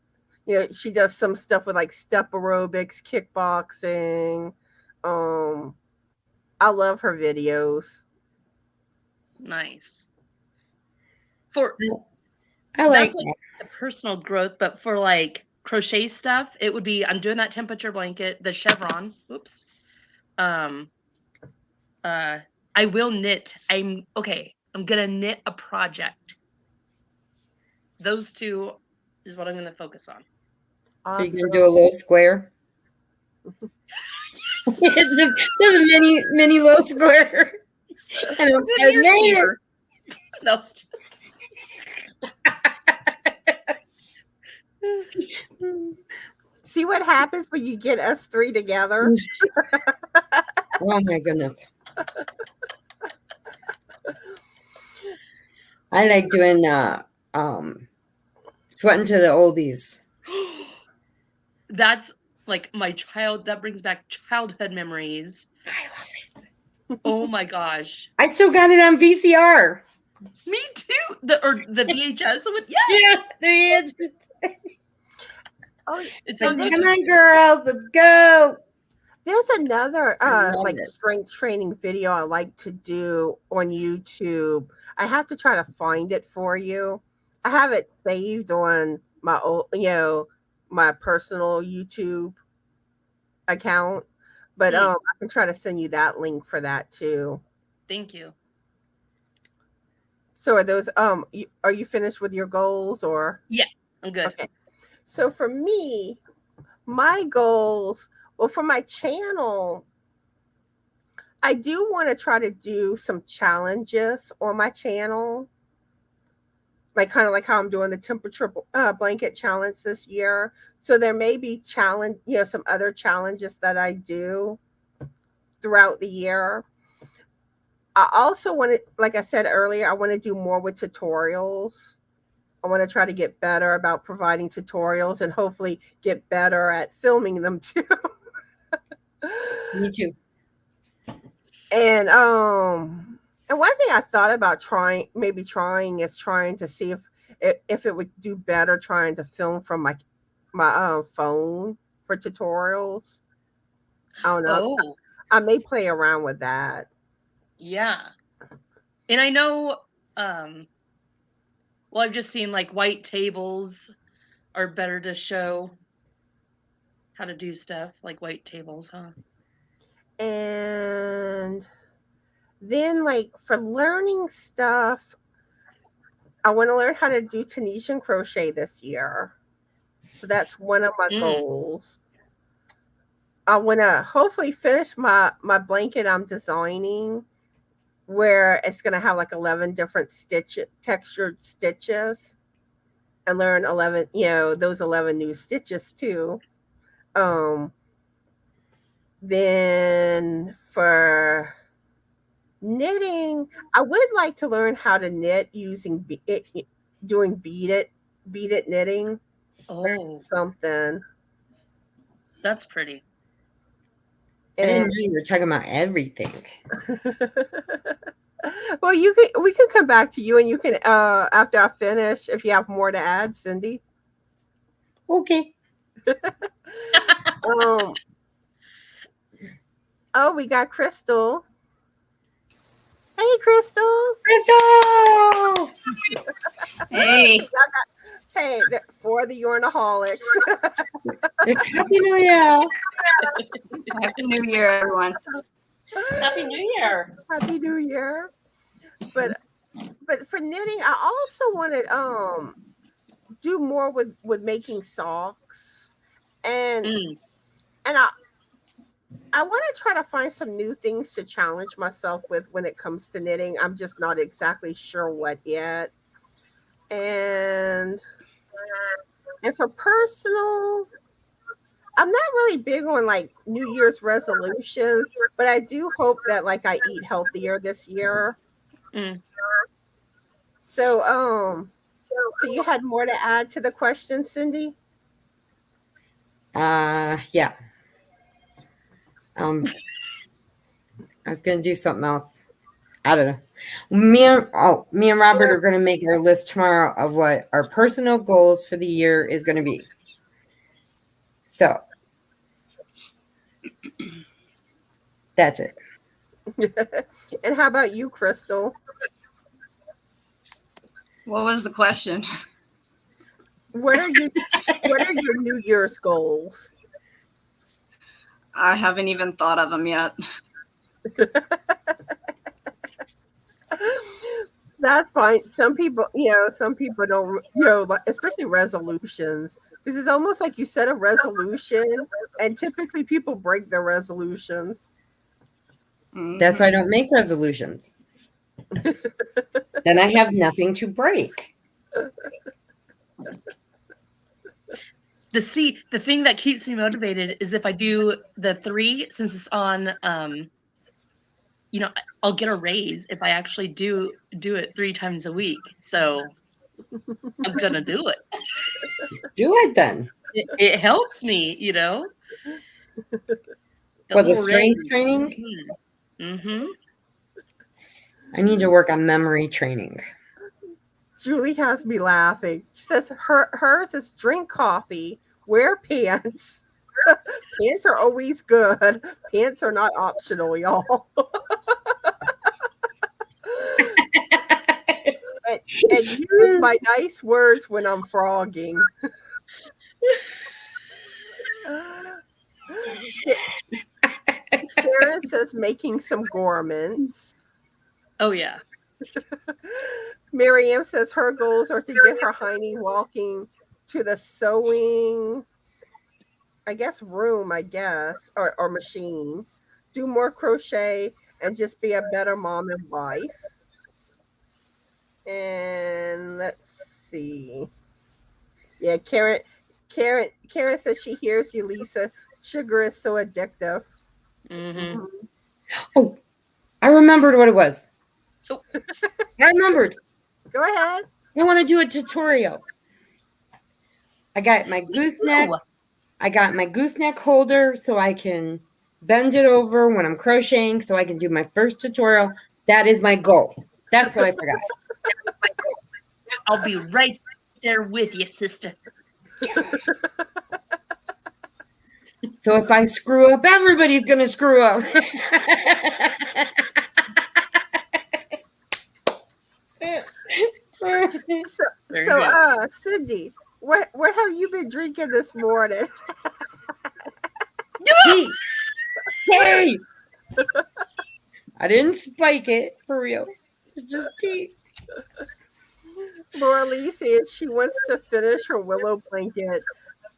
She does some stuff with like step aerobics, kickboxing. I love her videos. Nice. I like that's like the personal growth, but for like crochet stuff, it would be I'm doing that temperature blanket, the chevron. Oops. I will knit. I'm gonna knit a project. Those two is what I'm gonna focus on. Awesome. So you can do a little square. There's a mini little square. And I'm doing your square. No, just See what happens when you get us three together? Oh my goodness. I like doing sweating to the oldies. That's like that brings back childhood memories. I love it. Oh my gosh. I still got it on VCR. Me too. The VHS. Yeah, the VHS. Oh, it's like, come on, girls, let's go. There's another like strength training video I like to do on YouTube. I have to try to find it for you. I have it saved on my my personal YouTube account, but I can try to send you that link for that too. Thank you. So are those are you finished with your goals or? Yeah, I'm good. Okay. So for me, my goals, well, for my channel, I do want to try to do some challenges on my channel. Like kind of like how I'm doing the temperature blanket challenge this year. So there may be some other challenges that I do throughout the year. I also want to, like I said earlier, I want to do more with tutorials. I want to try to get better about providing tutorials and hopefully get better at filming them too. Me too. And one thing I thought about trying is trying to see if it would do better trying to film from my phone for tutorials. I don't know. Oh. I may play around with that. Yeah. And I know well, I've just seen like white tables are better to show how to do stuff, like white tables, huh? And then like for learning stuff, I want to learn how to do Tunisian crochet this year. So that's one of my goals. I want to hopefully finish my blanket I'm designing, where it's going to have like 11 different textured stitches, and learn 11, those 11 new stitches too. Then for knitting, I would like to learn how to knit using doing beaded knitting. Oh, something. That's pretty. And I didn't know you were talking about everything. Well, we can come back to you, and you can after I finish, if you have more to add, Cindy. Okay. Oh, we got Crystal. Hey, Crystal. Crystal. Hey. Hey, for the Yarnaholics. Happy New Year. Happy New Year, everyone. Happy New Year. Happy New Year. But for knitting, I also want to do more with making socks and I want to try to find some new things to challenge myself with when it comes to knitting. I'm just not exactly sure what yet. And for personal, I'm not really big on like New Year's resolutions, but I do hope that like I eat healthier this year. So you had more to add to the question, Cindy? Yeah. I was gonna do something else. I don't know. Me and Robert are gonna make our list tomorrow of what our personal goals for the year is gonna be. So that's it. And how about you, Crystal? What was the question? What are your New Year's goals? I haven't even thought of them yet. That's fine. Some people don't, especially resolutions, because it's almost like you set a resolution and typically people break their resolutions. That's why I don't make resolutions. Then I have nothing to break. The thing that keeps me motivated is if I do the 3, since it's on, I'll get a raise if I actually do it 3 times a week. So I'm gonna do it. Do it then. It helps me, For the strength training? I need to work on memory training. Julie has me laughing. She says hers is drink coffee, wear pants. Pants are always good. Pants are not optional, y'all. and use my nice words when I'm frogging. Sharon says making some garments. Oh, yeah. Miriam says her goals are to get her hiney walking to the sewing, room, or machine, do more crochet, and just be a better mom and wife. And let's see. Yeah, Karen says she hears you, Lisa. Sugar is so addictive. Oh, I remembered what it was. I remembered. Go ahead. I want to do a tutorial. I got my gooseneck. I got my gooseneck holder so I can bend it over when I'm crocheting so I can do my first tutorial. That is my goal. That's what I forgot. I'll be right there with you, sister. So if I screw up, everybody's going to screw up. So, Cindy, what have you been drinking this morning? Tea. Hey! I didn't spike it, for real. It's just tea. Laura Lee says she wants to finish her willow blanket,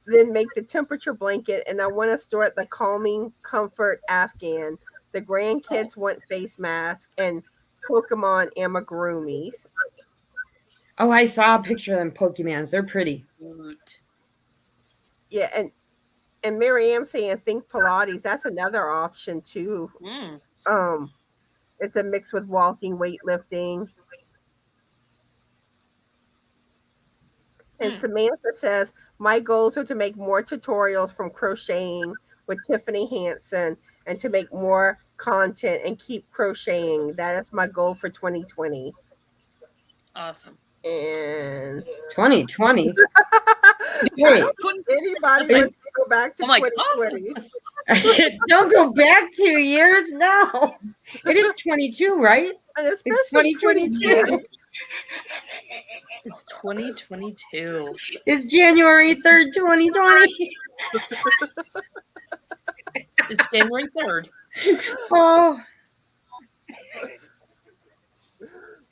then make the temperature blanket, and I want to start the calming comfort Afghan. The grandkids want face masks and Pokemon amigurumis. Oh, I saw a picture of them Pokemons. They're pretty. Yeah, and Mary saying think Pilates. That's another option too. It's a mix with walking, weightlifting. And Samantha says, my goals are to make more tutorials from crocheting with Tiffany Hansen and to make more content and keep crocheting. That is my goal for 2020. Awesome. And 2020? Wait. Anybody wants to go back to 2020? Awesome. Don't go back 2 years. No. It is 22, right? And especially it's 2022. It's 2022. It's January 3rd, 2020. It's January 3rd. Oh.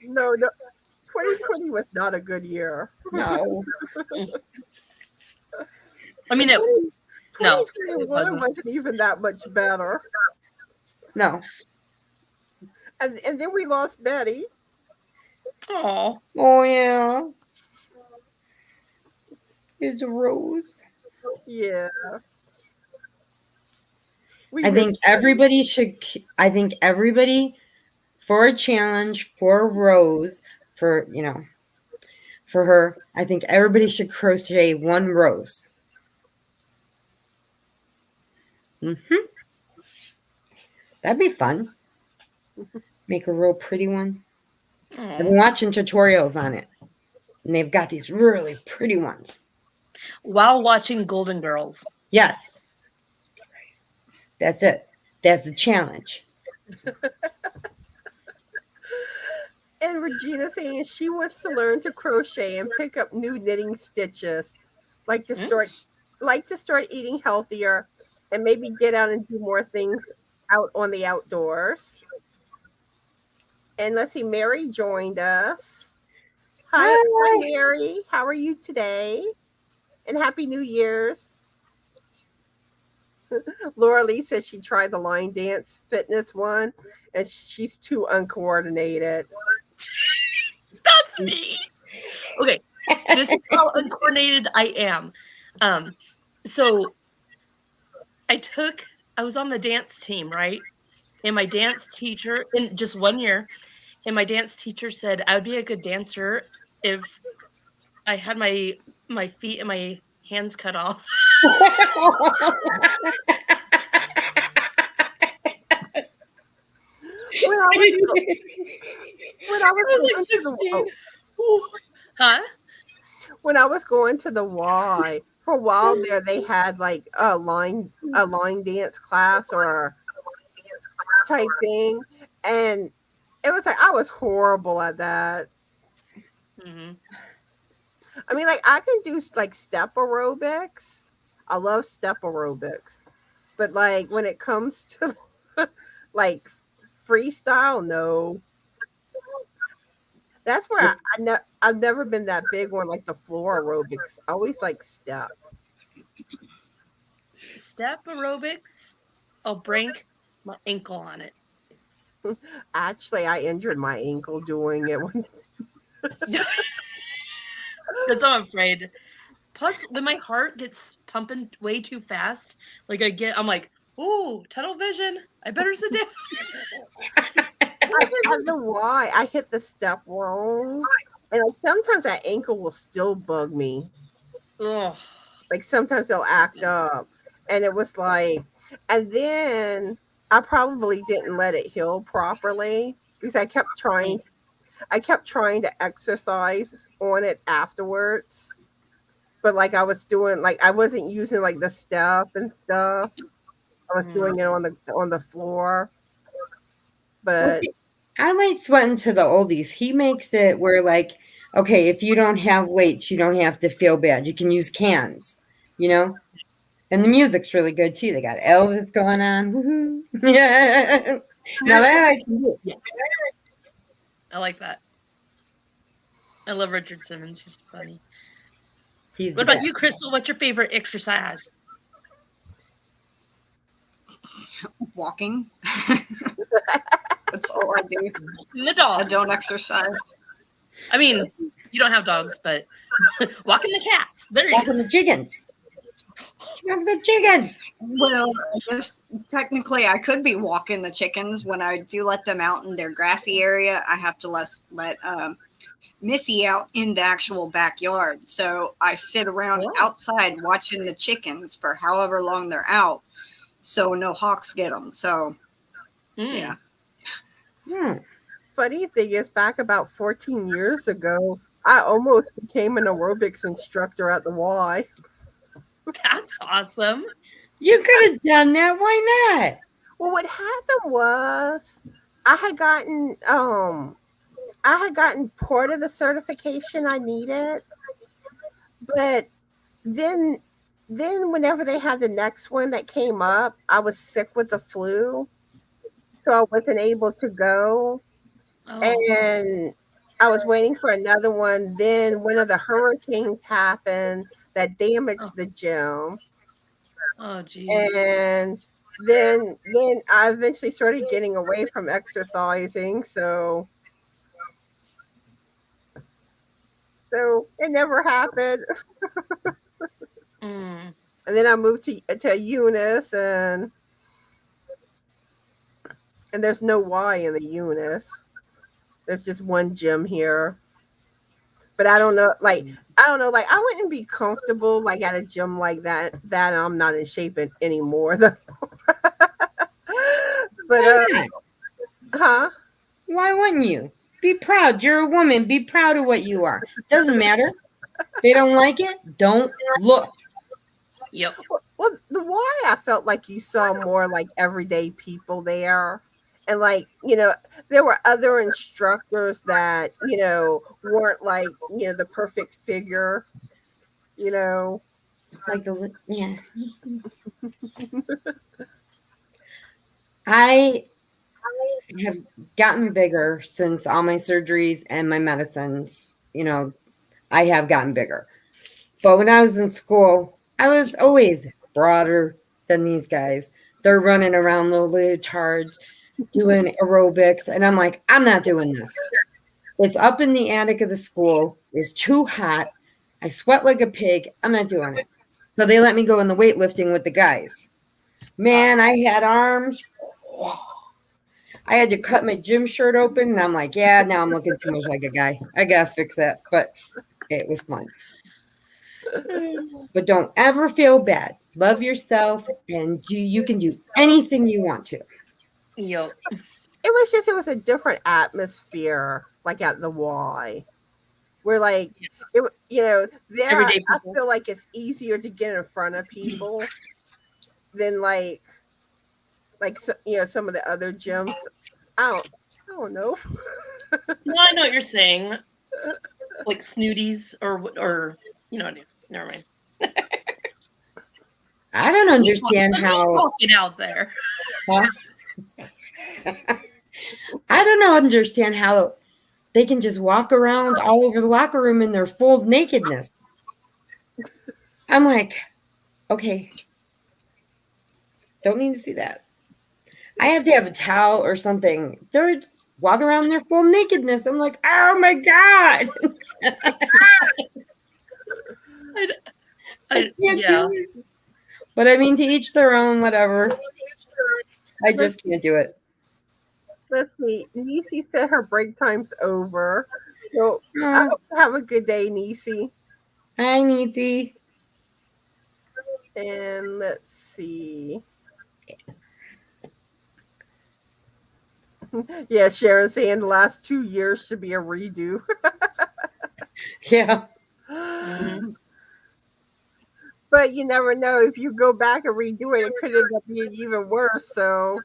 No, 2020 was not a good year. No. I mean, No, 2021 wasn't even that much better. No. And then we lost Betty. Oh. Oh yeah. It's a rose. Yeah. I think everybody for a challenge, for a rose, for for her, I think everybody should crochet one rose. That'd be fun. Make a real pretty one. I've been watching tutorials on it, and they've got these really pretty ones. While watching Golden Girls. Yes. That's it. That's the challenge. And Regina saying she wants to learn to crochet and pick up new knitting stitches, like to start eating healthier, and maybe get out and do more things out on the outdoors. And let's see, Mary joined us. Hi, Mary. How are you today? And Happy New Year's. Laura Lee says she tried the line dance fitness one, and she's too uncoordinated. That's me. Okay, this is how uncoordinated I am. So I was on the dance team, right? And my dance teacher, in just 1 year, and my dance teacher said I would be a good dancer if I had my feet and my hands cut off. When I was going to the Y, for a while there, they had like a line dance class or type thing, and it was like I was horrible at that. Mm-hmm. I mean, like I can do like step aerobics. I love step aerobics, but like when it comes to like freestyle, no. That's where I've never been that big on like the floor aerobics. I always like step. Step aerobics, I'll break my ankle on it. Actually, I injured my ankle doing it. That's what I'm afraid. Plus, when my heart gets pumping way too fast, I'm like, ooh, tunnel vision. I better sit down. I don't know why. I hit the step wrong. And like, sometimes that ankle will still bug me. Ugh. Like sometimes they'll act up. And it was like, and then I probably didn't let it heal properly because I kept trying to exercise on it afterwards. But like I was doing, like I wasn't using like the step and stuff. I was doing it on the floor. But I might sweat into the oldies. He makes it where like, okay, if you don't have weights, you don't have to feel bad. You can use cans, And the music's really good too. They got Elvis going on. Woohoo. Yeah. Now that I can do. Yeah. I like that. I love Richard Simmons. He's funny. What about you, Crystal? What's your favorite exercise? Walking. That's all I do. The dog. I don't exercise. I mean, you don't have dogs, but walking the cats. There you go. Walking the chickens. The chickens. Well, I guess technically I could be walking the chickens. When I do let them out in their grassy area, I have to let Missy out in the actual backyard. So I sit around outside watching the chickens for however long they're out, so no hawks get them. So, yeah. Funny thing is, back about 14 years ago, I almost became an aerobics instructor at the Y. That's awesome. You could have done that. Why not? Well, what happened was I had gotten part of the certification I needed, but then whenever they had the next one that came up, I was sick with the flu, so I wasn't able to go. And I was waiting for another one. Then one of the hurricanes happened that damaged the gym. Oh, geez. And then I eventually started getting away from exercising, so it never happened. Mm. And then I moved to Eunice, and there's no Y in the Eunice. There's just one gym here. But I don't know, like I wouldn't be comfortable like at a gym like that. That I'm not in shape anymore. Though. But Why not? huh? Why wouldn't you? Be proud. You're a woman. Be proud of what you are. Doesn't matter. They don't like it. Don't look. Yep. Well, the Y I felt like you saw more like everyday people there. And like, there were other instructors that, weren't like, the perfect figure, Like the yeah. I have gotten bigger since all my surgeries and my medicines. I have gotten bigger. But when I was in school, I was always broader than these guys. They're running around little leotards, doing aerobics, and I'm like, I'm not doing this. It's up in the attic of the school. It's too hot. I sweat like a pig. I'm not doing it. So they let me go in the weightlifting with the guys. Man, I had arms. I had to cut my gym shirt open, and I'm like, yeah, now I'm looking too much like a guy. I gotta fix that. But it was fun. But don't ever feel bad. Love yourself, and you can do anything you want to. Yep. It was a different atmosphere, like at the Y. Where like it, there Everyday I people. feel like it's easier to get in front of people than like some of the other gyms. I don't know. No, I know what you're saying. Like snooties or never mind. I don't understand how. Get out there. Huh? I don't understand how they can just walk around all over the locker room in their full nakedness. I'm like, okay, don't need to see that. I have to have a towel or something. They're just walking around in their full nakedness. I'm like, oh my God. I can't do it. But I mean, to each their own, whatever. I just can't do it. Let's see. Nisi said her break time's over. So I hope you have a good day, Nisi. Hi, Nisi. And let's see. Yeah, Sharon saying the last 2 years should be a redo. Yeah. Mm-hmm. But you never know. If you go back and redo it, it could end up being even worse. So,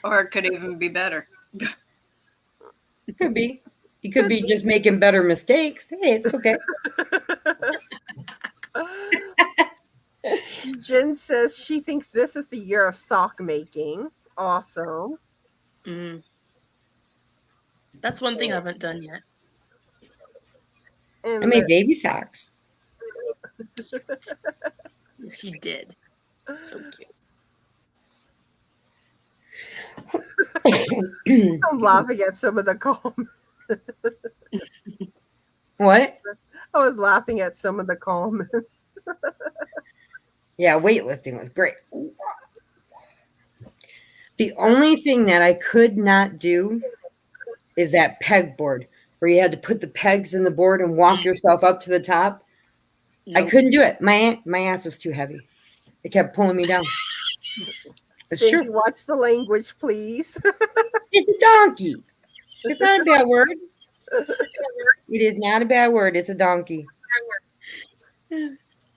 or it could even be better. It could be. You could be just making better mistakes. Hey, it's okay. Jen says she thinks this is the year of sock making. Awesome. Mm. That's one thing I haven't done yet. And I made baby socks. She did. So cute. I'm laughing at some of the comments. What? I was laughing at some of the comments. Yeah, weightlifting was great. The only thing that I could not do is that pegboard where you had to put the pegs in the board and walk yourself up to the top. Nope. I couldn't do it. My ass was too heavy. It kept pulling me down. It's Cindy, true. watch the language, please. It's a donkey. It's not a bad word. It is not a bad word. It's a donkey.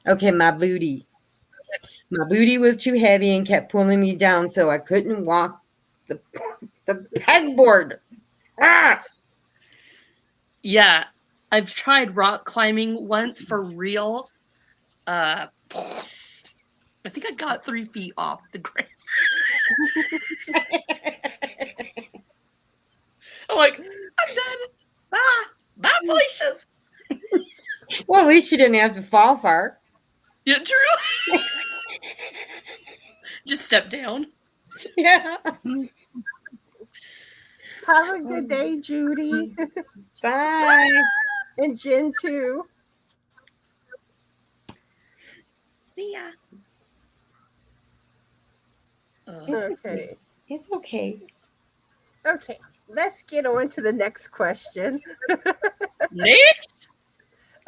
Okay, my booty. My booty was too heavy and kept pulling me down, so I couldn't walk the pegboard. Ah! Yeah, I've tried rock climbing once for real. I think I got 3 feet off the ground. I'm like, I'm done. Bye, Felicia's. Well, at least you didn't have to fall far. Yeah, true. Just step down. Yeah. Have a good day, Judy. Bye. And Jen too. See ya. Okay. It's okay. Okay. Let's get on to the next question. Next.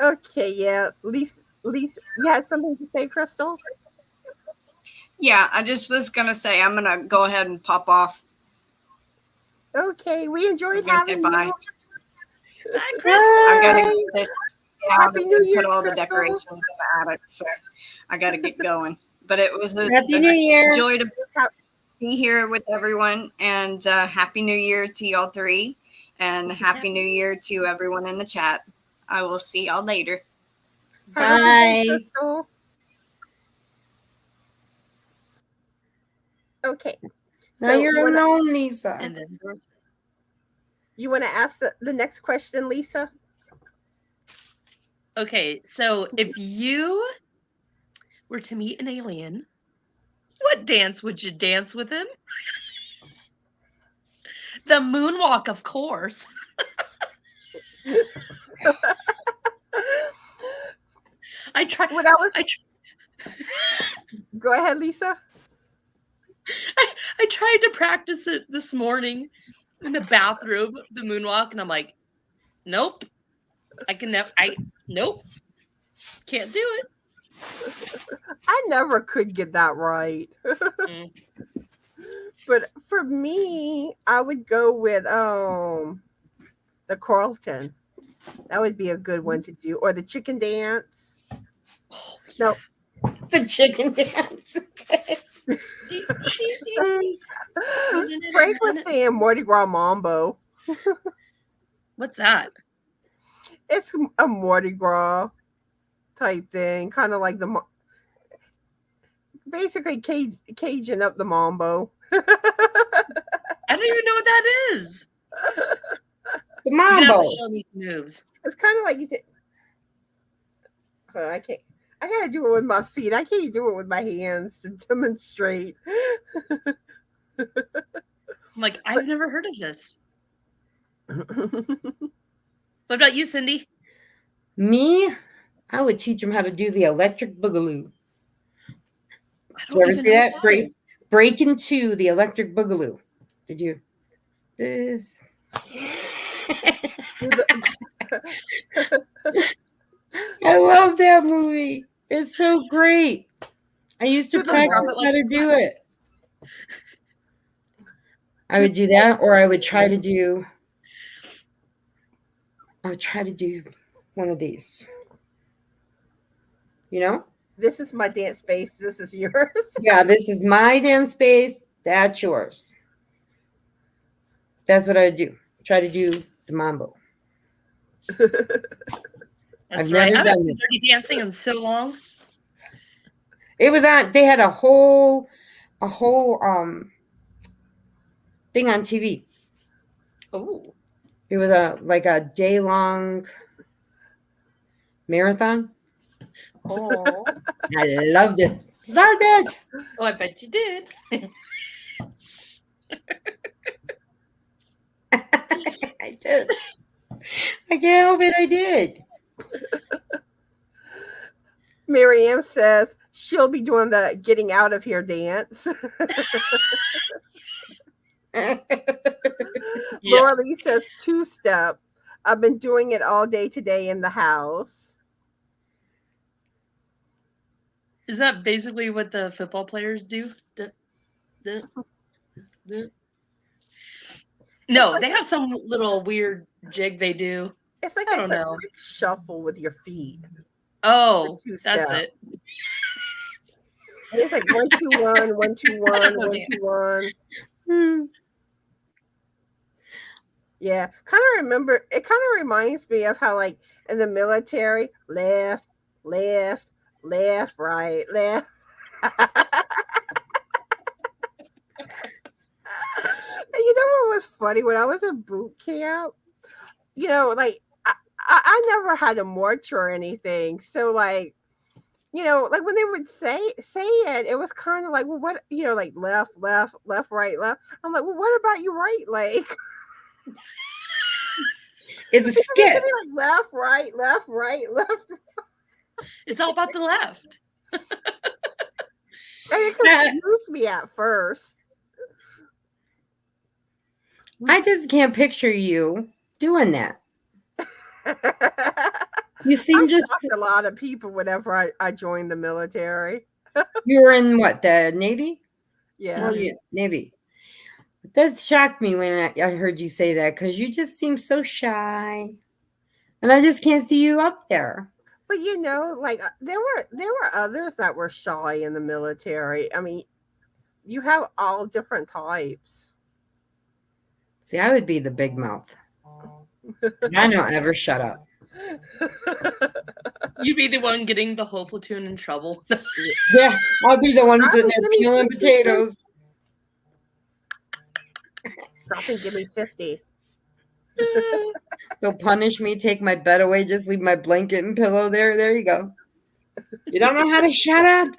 Okay, yeah. Lisa, you had something to say, Crystal? Yeah, I just was gonna say I'm gonna go ahead and pop off. Okay, we enjoyed Say having bye. you. Bye, Crystal. I gotta get this out Happy New Year, put all the Crystal. decorations in the attic, so I gotta get going. But it was a Happy New Year. joy to be here with everyone, and Happy New Year to y'all three, and Happy New Year to everyone in the chat. I will see y'all later. Have a good day, Crystal. Okay. Now you're alone, Lisa. And then you want to ask the next question, Lisa? okay, so if you were to meet an alien, what dance would you dance with him? The moonwalk, of course. I tried. Go ahead, Lisa. I tried to practice it this morning in the bathroom, the moonwalk, and I'm like, nope. I can never. Nope. Can't do it. I never could get that right. But for me, I would go with the Carlton. That would be a good one to do, or the chicken dance. Oh, no, the chicken dance. Frank was saying Mardi Gras Mambo. What's that? It's a Mardi Gras type thing, kind of like basically Cajun up the Mambo. I don't even know what that is. The Mambo. You have to show me some moves. It's kind of like you did. I can't. I gotta do it with my feet. I can't do it with my hands to demonstrate. I'm like, I've never heard of this. What about you, Cindy? Me? I would teach them how to do the electric boogaloo. Did you ever see that? Break into the electric boogaloo. Did you? This. I love that movie. It's so great. I used to practice how to do it. I would do that, or I would try to do one of these. You know? This is my dance space. This is yours. Yeah, this is my dance space. That's yours. That's what I would do. Try to do the mambo. I've never done this. Dirty dancing in so long. It was on. They had a whole thing on TV. Oh. It was like a day-long marathon. Oh. I loved it. Loved it. Oh, I bet you did. I did. I can't help it. I did. Miriam says she'll be doing the getting out of here dance. Laura Lee says two-step. I've been doing it all day today in the house. Is that basically what the football players do? No, they have some little weird jig they do. It's like I don't know. Quick shuffle with your feet. Oh, that's it. It's like 1, 2, 1, 1, 2, 1, 1, 2, 1. Yeah, kind of remember. It kind of reminds me of how, like, in the military, left, left, left, right, left. You know what was funny? When I was in boot camp, you know, like I never had a march or anything. So, like, like when they would say it, it was kind of like, well, what, like left, right, left. I'm like, well, what about your right leg? It's a skip. Like left, right, left. It's all about the left. And it confused me at first. I just can't picture you doing that. You seem just a lot of people whenever I joined the military. You were in what, the Navy? Yeah. Well, yeah, Navy. That shocked me when I heard you say that, because you just seem so shy, and I just can't see you up there. But like there were others that were shy in the military. I mean, you have all different types. See, I would be the big mouth. I don't ever shut up. You'd be the one getting the whole platoon in trouble. Yeah, I'll be the one sitting there peeling potatoes. Stop and give me 50. They'll punish me, take my bed away, just leave my blanket and pillow there. There you go. You don't know how to shut up.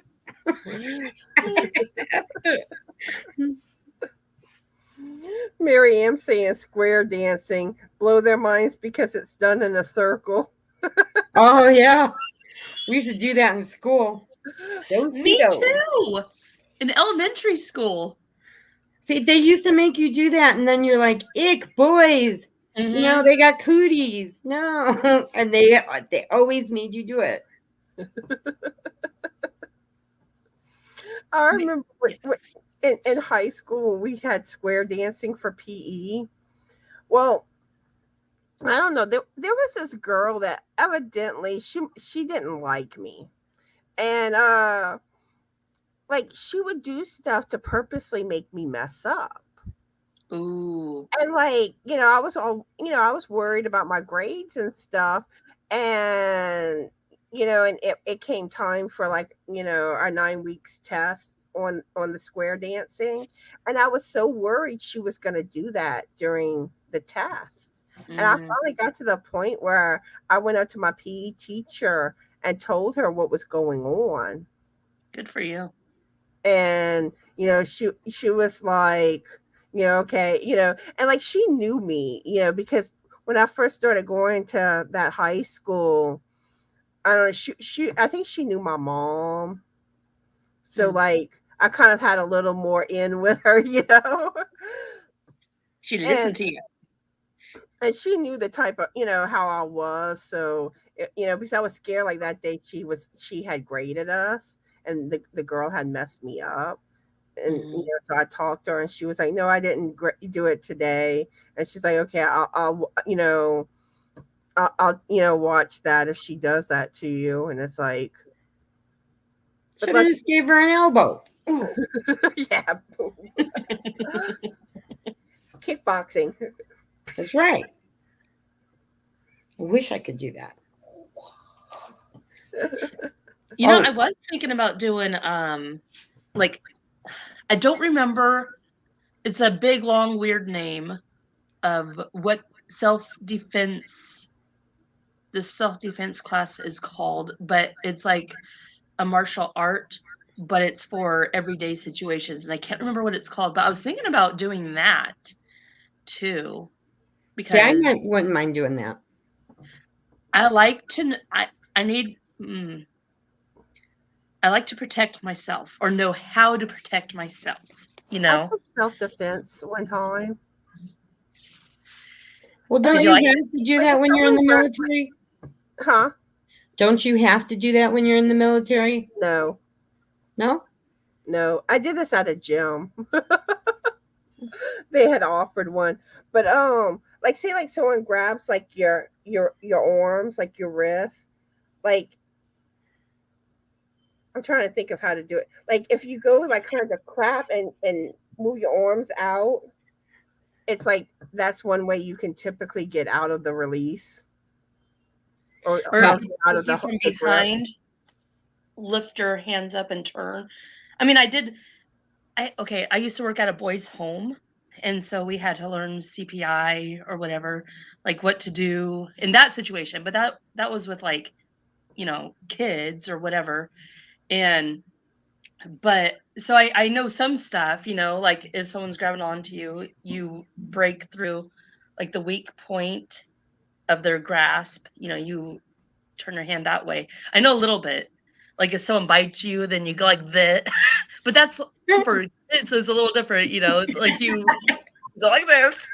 Mary Ann saying square dancing blow their minds because it's done in a circle. Oh yeah, we used to do that in school. Me too. In elementary school. See, they used to make you do that, and then you're like, "Ick, boys! Mm-hmm. They got cooties." No, and they always made you do it. I remember in high school we had square dancing for PE. Well, I don't know. There was this girl that evidently she didn't like me, and like she would do stuff to purposely make me mess up. Ooh. And like I was worried about my grades and stuff, and and it came time for like our 9 weeks test on the square dancing, and I was so worried she was going to do that during the test. And I finally got to the point where I went up to my PE teacher and told her what was going on. Good for you. And she was like, okay, and like she knew me, because when I first started going to that high school, I don't know, I think she knew my mom. So like I kind of had a little more in with her, She listened to you. And she knew the type of, how I was. So, because I was scared like that day she had graded us and the girl had messed me up. And, so I talked to her and she was like, no, I didn't do it today. And she's like, okay, I'll watch that if she does that to you. And it's like, should have just gave her an elbow. Yeah. Kickboxing. That's right. I wish I could do that. I was thinking about doing like, I don't remember, it's a big long weird name of what the self-defense class is called, but it's like a martial art, but it's for everyday situations, and I can't remember what it's called, but I was thinking about doing that too, because I wouldn't mind doing that. I like to I like to protect myself, or know how to protect myself, I took self-defense one time. Well, don't you have to do that when you're in the military? Huh? Don't you have to do that when you're in the military? No. No? No. I did this at a gym. They had offered one. But like say like someone grabs like your arms, like your wrists, like I'm trying to think of how to do it. Like if you go like kind of clap and move your arms out, it's like that's one way you can typically get out of the release. Or out of the from behind, lift your hands up and turn. I mean, I used to work at a boys' home, and so we had to learn CPI or whatever, like what to do in that situation. But that was with like kids or whatever. But so I know some stuff, like if someone's grabbing onto you, you break through like the weak point of their grasp, you turn your hand that way. I know a little bit. Like if someone bites you, then you go like this. But that's for kids, so it's a little different, like you go like this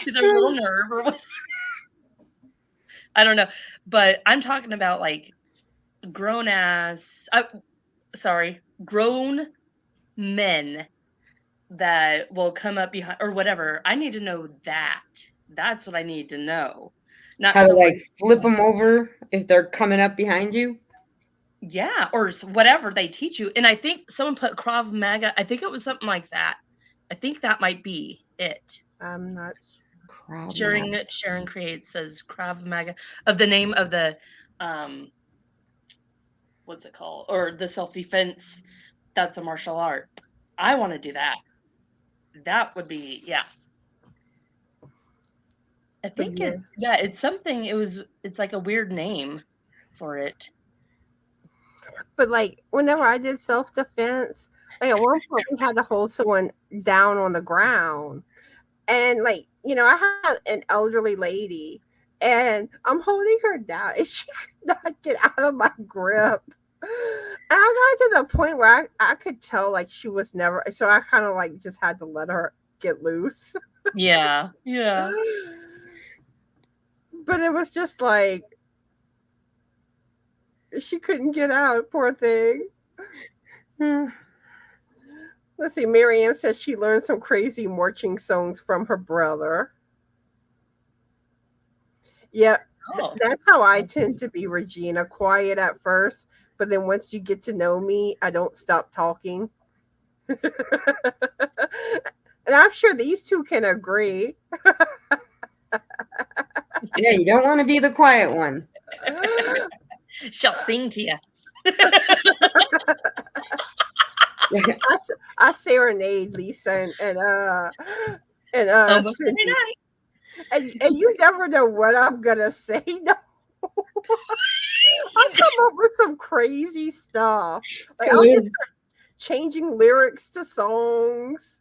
to their little nerve or what. I don't know. But I'm talking about like grown men that will come up behind or whatever. I need to know that. That's what I need to know. Not how to like flip them over if they're coming up behind you. Yeah, or whatever they teach you. And I think someone put Krav Maga. I think it was something like that. I think that might be it. I'm not Sharon Creates says Krav Maga of the name of the what's it called? Or the self-defense. That's a martial art. I want to do that. That would be, yeah. I think it's something, it's like a weird name for it. But like whenever I did self-defense, like at one point we had to hold someone down on the ground. And like, I had an elderly lady and I'm holding her down and she could not get out of my grip. And I got to the point where I could tell like she was never, so I kind of like just had to let her get loose. Yeah. But it was just like she couldn't get out, poor thing. Let's see, Marianne says she learned some crazy marching songs from her brother. Yeah, that's how I tend to be, Regina. Quiet at first, but then once you get to know me, I don't stop talking. And I'm sure these two can agree. Yeah, you don't want to be the quiet one. She'll sing to you. I serenade Lisa and almost every night. And you never know what I'm gonna say. No. I'll come up with some crazy stuff. Like I'll just start changing lyrics to songs.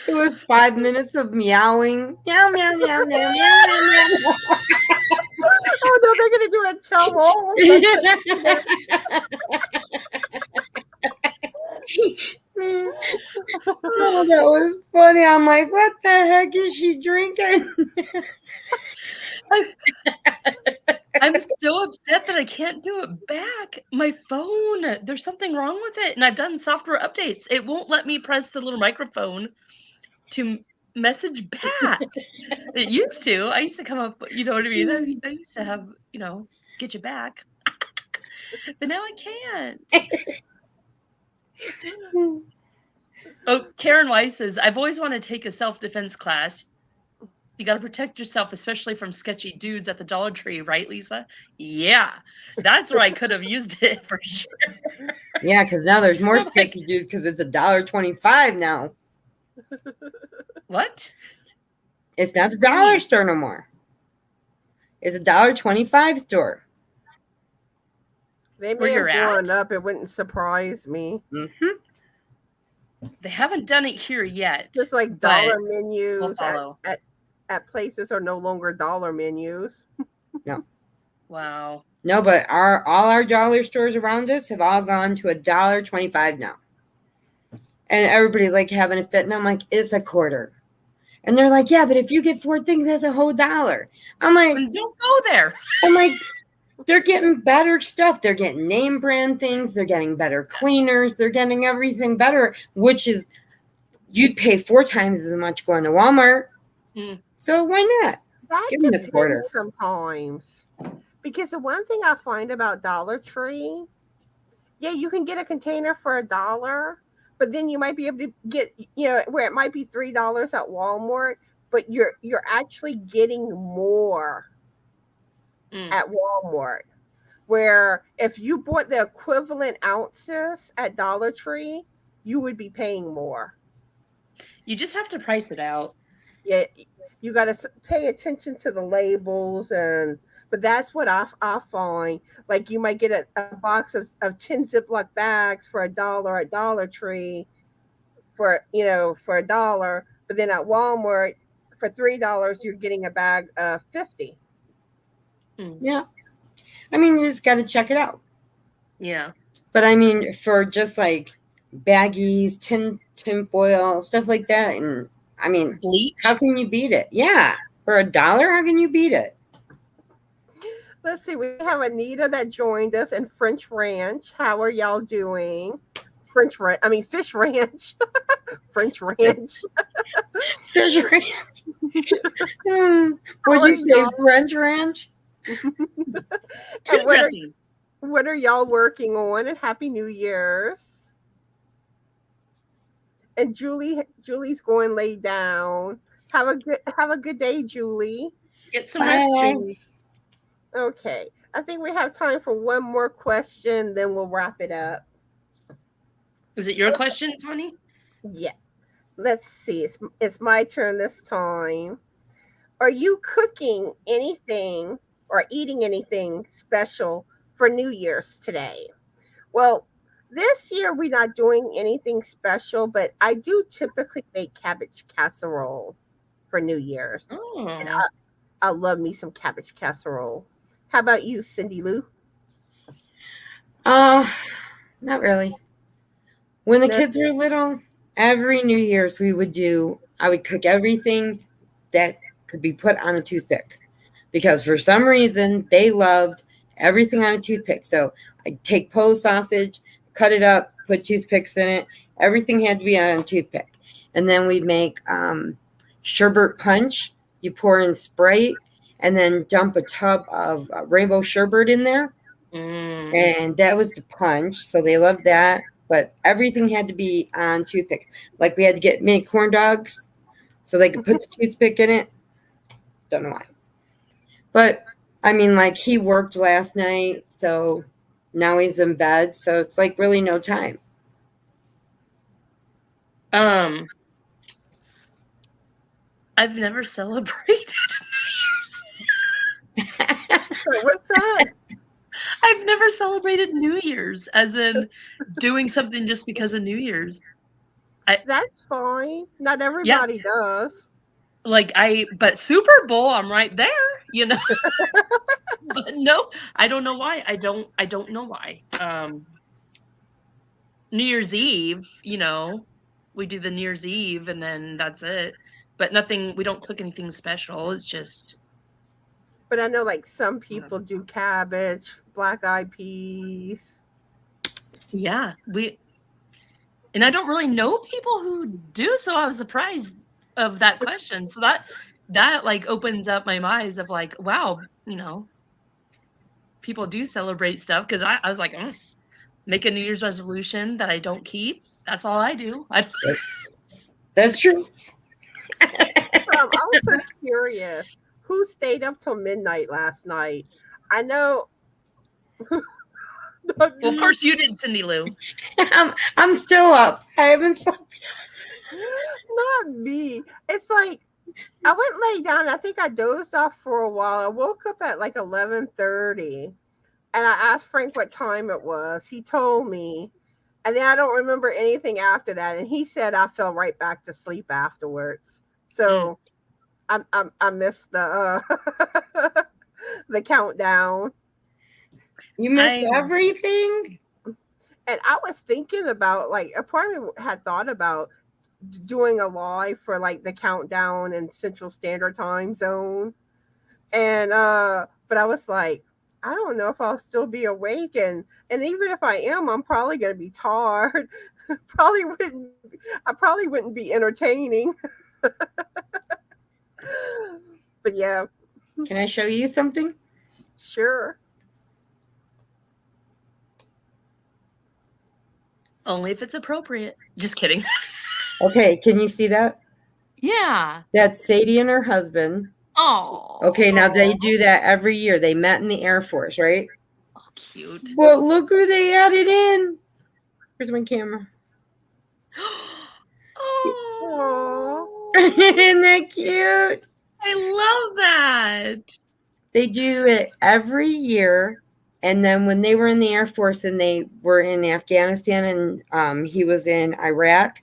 It was 5 minutes of meowing. Meow, meow, meow, meow, meow, meow. Oh no, they're gonna do it tell all. Oh, that was funny. I'm like, what the heck is she drinking? I'm so upset that I can't do it back. My phone, there's something wrong with it. And I've done software updates. It won't let me press the little microphone to message back. It used to. I used to come up, you know what I mean? I used to have, get you back. But now I can't. Oh, Karen Weiss says, I've always wanted to take a self-defense class. You got to protect yourself, especially from sketchy dudes at the Dollar Tree, right, Lisa? Yeah, that's where I could have used it for sure. Yeah, because now there's more sketchy dudes because it's $1.25 now. What? It's not the dollar store no more. It's $1.25 store. They may have gone up. It wouldn't surprise me. Mm-hmm. They haven't done it here yet. Just like dollar menus we'll at places are no longer dollar menus. No. Wow. No, but all our dollar stores around us have all gone to $1.25 now. And everybody's like having a fit, and I'm like, it's a quarter. And they're like, yeah, but if you get 4 things, that's a whole $1. I'm like, don't go there. I'm like, they're getting better stuff. They're getting name brand things. They're getting better cleaners. They're getting everything better, which is you'd pay 4 times as much going to Walmart. So why not? That give them the quarter sometimes. Because the one thing I find about Dollar Tree, yeah, you can get a container for $1, but then you might be able to get, where it might be $3 at Walmart, but you're actually getting more at Walmart. Where if you bought the equivalent ounces at Dollar Tree, you would be paying more. You just have to price it out. Yeah, you got to pay attention to the labels and But that's what I find. Like you might get a box of 10 Ziploc bags for $1 at Dollar Tree for $1, but then at Walmart for $3 you're getting a bag of 50. Yeah. I mean, you just got to check it out. Yeah. But I mean, for just like baggies, tin foil, stuff like that, and I mean, bleach. How can you beat it? Yeah, for $1, how can you beat it? Let's see. We have Anita that joined us in French Ranch. How are y'all doing? Fish Ranch. French Ranch. Fish Ranch. Would you say French Ranch? Two dressings. What are y'all working on? And Happy New Year's. And Julie's going lay down. Have a good day, Julie. Get some rest, Julie. Okay. I think we have time for one more question, then we'll wrap it up. Is it your question, Connie? Yeah. Let's see. It's my turn this time. Are you cooking anything or eating anything special for New Year's today? Well, this year we're not doing anything special, but I do typically make cabbage casserole for New Year's. Oh. And I love me some cabbage casserole. How about you, Cindy Lou? Not really. When the kids were little, every New Year's I would cook everything that could be put on a toothpick. Because for some reason, they loved everything on a toothpick. So I'd take Polish sausage, cut it up, put toothpicks in it. Everything had to be on a toothpick. And then we'd make sherbet punch. You pour in Sprite and then dump a tub of rainbow sherbet in there. And that was the punch. So they loved that. But everything had to be on toothpick. Like we had to get mini corn dogs so they could put the toothpick in it. Don't know why. But, I mean, like he worked last night, so now he's in bed. So it's like really no time. I've never celebrated New Year's. What's that? I've never celebrated New Year's, as in doing something just because of New Year's. That's fine. Not everybody does. But Super Bowl, I'm right there, you know. But no, I don't know why. I don't know why. New Year's Eve, you know, we do the New Year's Eve and then that's it. But nothing, we don't cook anything special. It's just. But I know like some people do cabbage, black-eyed peas. Yeah, and I don't really know people who do, so I was surprised of that question. So that like opens up my eyes of like, wow, you know, people do celebrate stuff, because I was like, make a New Year's resolution that I don't keep. That's all I do. That's true. I'm also curious. Who stayed up till midnight last night? I know. Well, of course you did, Cindy Lou. I'm still up. I haven't slept. Not me. It's like I went lay down. I think I dozed off for a while. I woke up at like 11:30, and I asked Frank what time it was. He told me, and then I don't remember anything after that. And he said I fell right back to sleep afterwards. So I missed the the countdown. You missed everything? And I was thinking about, like, a part of me had thought about doing a live for like the countdown in Central Standard Time zone. And but I was like, I don't know if I'll still be awake, and even if I am, I'm probably gonna be tired. I probably wouldn't be entertaining. But yeah. Can I show you something? Sure. Only if it's appropriate. Just kidding. Okay, can you see that? Yeah. That's Sadie and her husband. Oh. Okay, now they do that every year. They met in the Air Force, right? Oh, cute. Well, look who they added in. Here's my camera. Oh. Isn't that cute? I love that. They do it every year. And then when they were in the Air Force and they were in Afghanistan and he was in Iraq,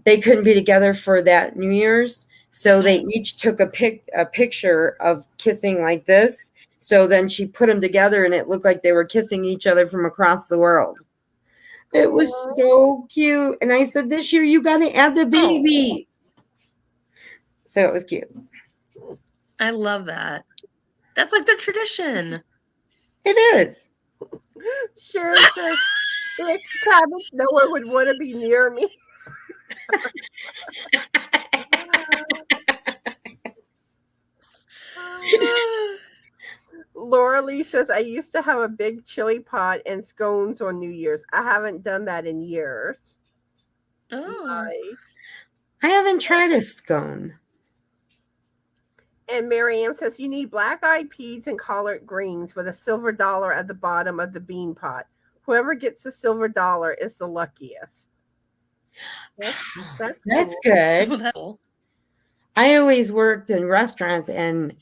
they couldn't be together for that New Year's. So they each took a picture of kissing like this. So then she put them together and it looked like they were kissing each other from across the world. It was so cute. And I said, this year you got to add the baby. So it was cute. I love that. That's like their tradition. It is. Sharon says, if cabbage, no one would want to be near me. Laura Lee says, I used to have a big chili pot and scones on New Year's. I haven't done that in years. Oh. Nice. I haven't tried a scone. And Marianne says, you need black-eyed peas and collard greens with a silver dollar at the bottom of the bean pot. Whoever gets the silver dollar is the luckiest. That's cool. Good. I always worked in restaurants and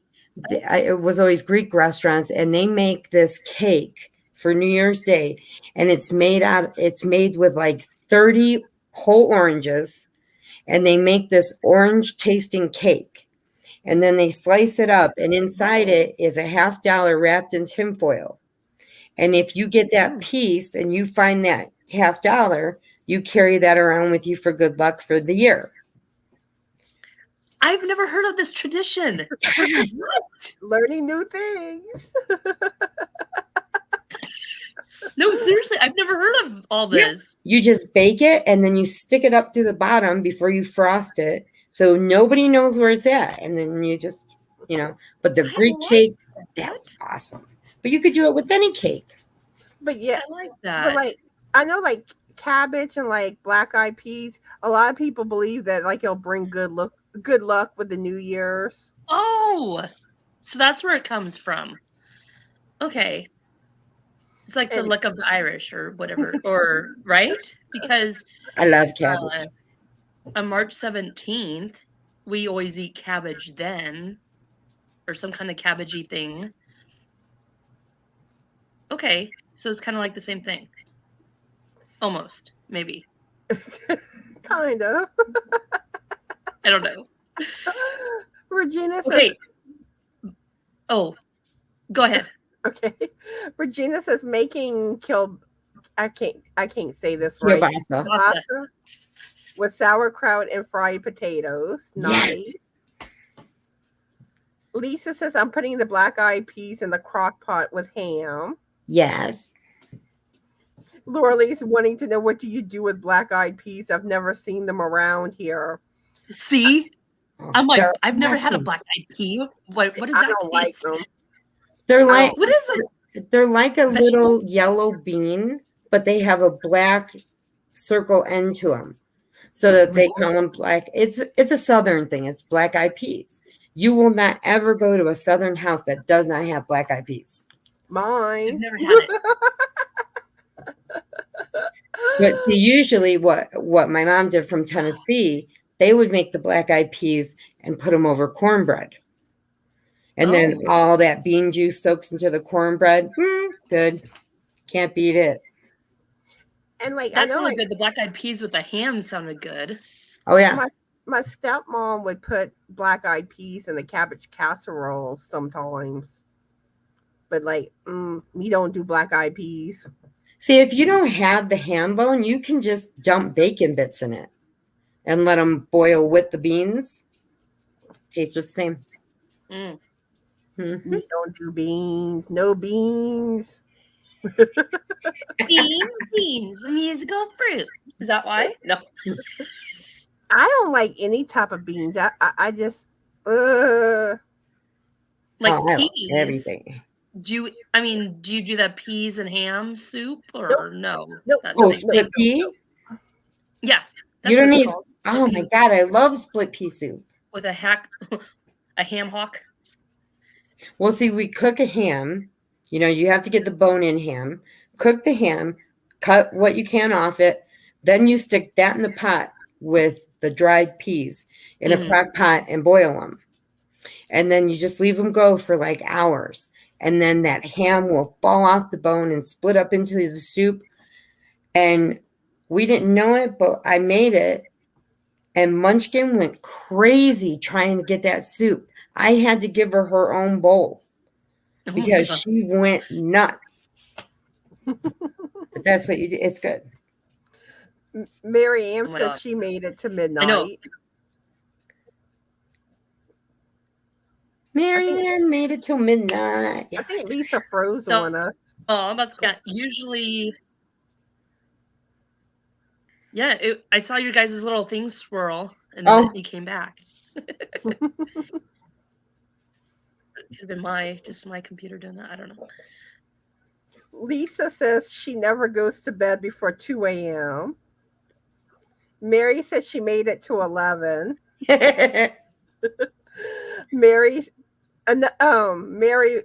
it was always Greek restaurants, and they make this cake for New Year's Day, and it's made with like 30 whole oranges, and they make this orange tasting cake, and then they slice it up, and inside it is a $50 wrapped in tinfoil. And if you get that piece and you find that $50, you carry that around with you for good luck for the year. I've never heard of this tradition. Learning new things. No, seriously, I've never heard of all this. You just bake it and then you stick it up to the bottom before you frost it, so nobody knows where it's at. And then you just, but the Greek cake, that's awesome. But you could do it with any cake. But yeah, I like that. But like, I know like cabbage and like black-eyed peas, a lot of people believe that like it'll bring good luck with the New Year's. Oh, so that's where it comes from. Okay. It's like the luck of the Irish or whatever, or right? Because I love cabbage. On March 17th, we always eat cabbage then, or some kind of cabbagey thing. Okay, so it's kind of like the same thing. Almost, maybe. Kind of. I don't know. Regina says. Okay. Oh, go ahead. Okay. Regina says making I can't say this right. Kielbasa. With sauerkraut and fried potatoes. Nice. Yes. Lisa says I'm putting the black-eyed peas in the crock pot with ham. Yes. Laura Lee's wanting to know, what do you do with black-eyed peas? I've never seen them around here. See? I'm like, I've never had a black-eyed pea. What is that? I don't like them. They're like, what is it? They're like a little yellow bean, but they have a black circle end to them, so that they call them black. It's a Southern thing. It's black-eyed peas. You will not ever go to a Southern house that does not have black-eyed peas. Mine. I've never had it. But see, usually what my mom did from Tennessee, they would make the black-eyed peas and put them over cornbread. And then all that bean juice soaks into the cornbread. Good. Can't beat it. And like, that I know, sounded good. The black-eyed peas with the ham sounded good. Oh, yeah. My stepmom would put black-eyed peas in the cabbage casserole sometimes. But like, we don't do black-eyed peas. See, if you don't have the ham bone, you can just dump bacon bits in it and let them boil with the beans. Tastes just the same. Mm-hmm. We don't do beans. No beans. Beans, the musical fruit. Is that why? No. I don't like any type of beans. I just like peas. Everything. Do you do that peas and ham soup or no? Split pea? Yeah. You don't need. Oh my God, I love split pea soup. With a ham hock. Well, see, we cook a ham. You have to get the bone in ham. Cook the ham, cut what you can off it. Then you stick that in the pot with the dried peas in a crock pot and boil them. and then you just leave them go for like hours. And then that ham will fall off the bone and split up into the soup. And we didn't know it, but I made it. And Munchkin went crazy trying to get that soup. I had to give her her own bowl because she went nuts. But that's what you do. It's good. Mary Ann says she made it to midnight. I know. Mary Ann made it till midnight. I think Lisa froze on us. Oh, that's cool. Yeah, usually. Yeah, I saw your guys' little thing swirl, and then you came back. It could have been my computer doing that. I don't know. Lisa says she never goes to bed before 2 a.m. Mary says she made it to 11. Mary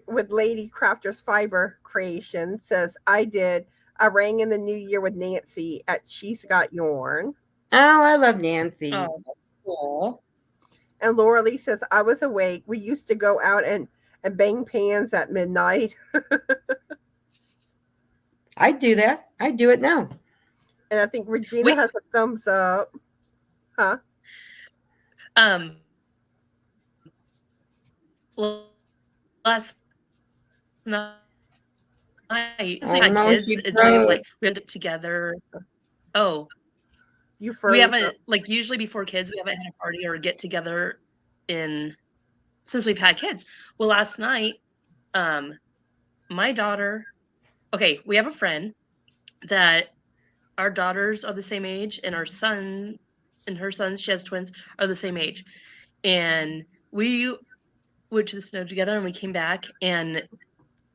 with Lady Crafter's Fiber Creation says, I did. I rang in the new year with Nancy at She's Got Yarn. Oh, I love Nancy. Oh, that's cool. And Laura Lee says, I was awake. We used to go out and bang pans at midnight. I do that. I do it now. And I think Regina has a thumbs up. Huh? Last night, my kids, it's like we had it together. Oh, you froze. We haven't usually before kids, we haven't had a party or a get together since we've had kids. Well, last night, my daughter. Okay, we have a friend that our daughters are the same age, and our son and her son, she has twins, are the same age. And we went to the snow together, and we came back, and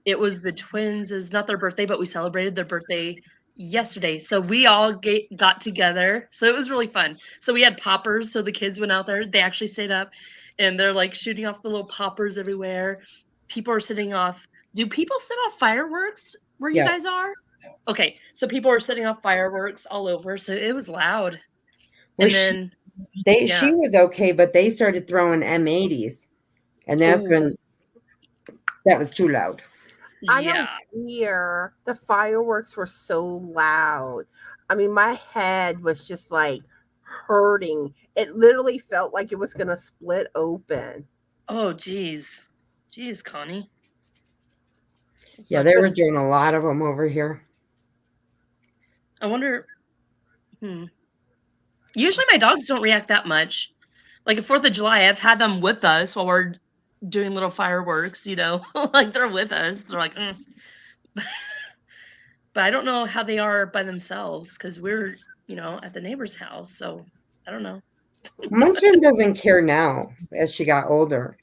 it was the twins. It's not their birthday, but we celebrated their birthday yesterday. So we all got together. So it was really fun. So we had poppers. So the kids went out there. They actually stayed up, and they're like shooting off the little poppers everywhere. People are setting off. Do people set off fireworks where you guys are? Okay, so people are setting off fireworks all over, so it was loud. Well, and then she was okay, but they started throwing M80s, and that's when that was too loud. I know here the fireworks were so loud. I mean, my head was just like hurting. It literally felt like it was gonna split open. Oh, geez, Connie. Yeah, they were doing a lot of them over here. I wonder. Usually my dogs don't react that much. Like at 4th of July, I've had them with us while we're doing little fireworks, like they're with us. They're like, But I don't know how they are by themselves because we're, at the neighbor's house. So I don't know. Munchkin doesn't care now as she got older.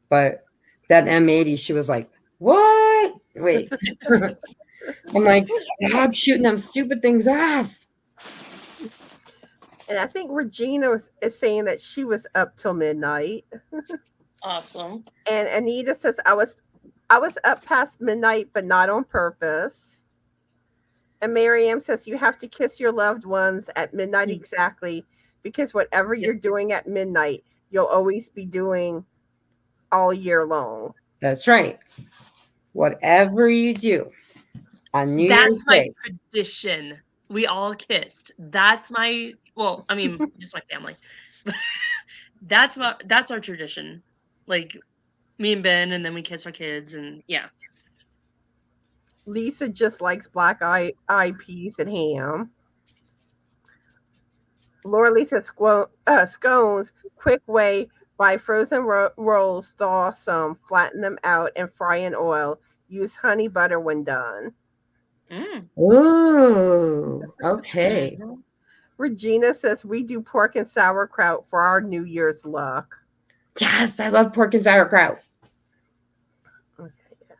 But that M80, she was like, what? Wait. I'm like, stop shooting them stupid things off. And I think Regina is saying that she was up till midnight. Awesome. And Anita says, I was up past midnight, but not on purpose. And Miriam says, you have to kiss your loved ones at midnight exactly, because whatever you're doing at midnight, you'll always be doing all year long. That's right. Whatever you do on New Year's Day. That's my tradition. We all kissed. That's my, just my family. That's our tradition. Like me and Ben, and then we kiss our kids, and yeah. Lisa just likes black eyed peas and ham. Laura Lisa scones, quick way, buy frozen rolls, thaw some, flatten them out, and fry in oil. Use honey butter when done. Ooh, okay. Regina says we do pork and sauerkraut for our New Year's luck. Yes, I love pork and sauerkraut. Okay, yeah.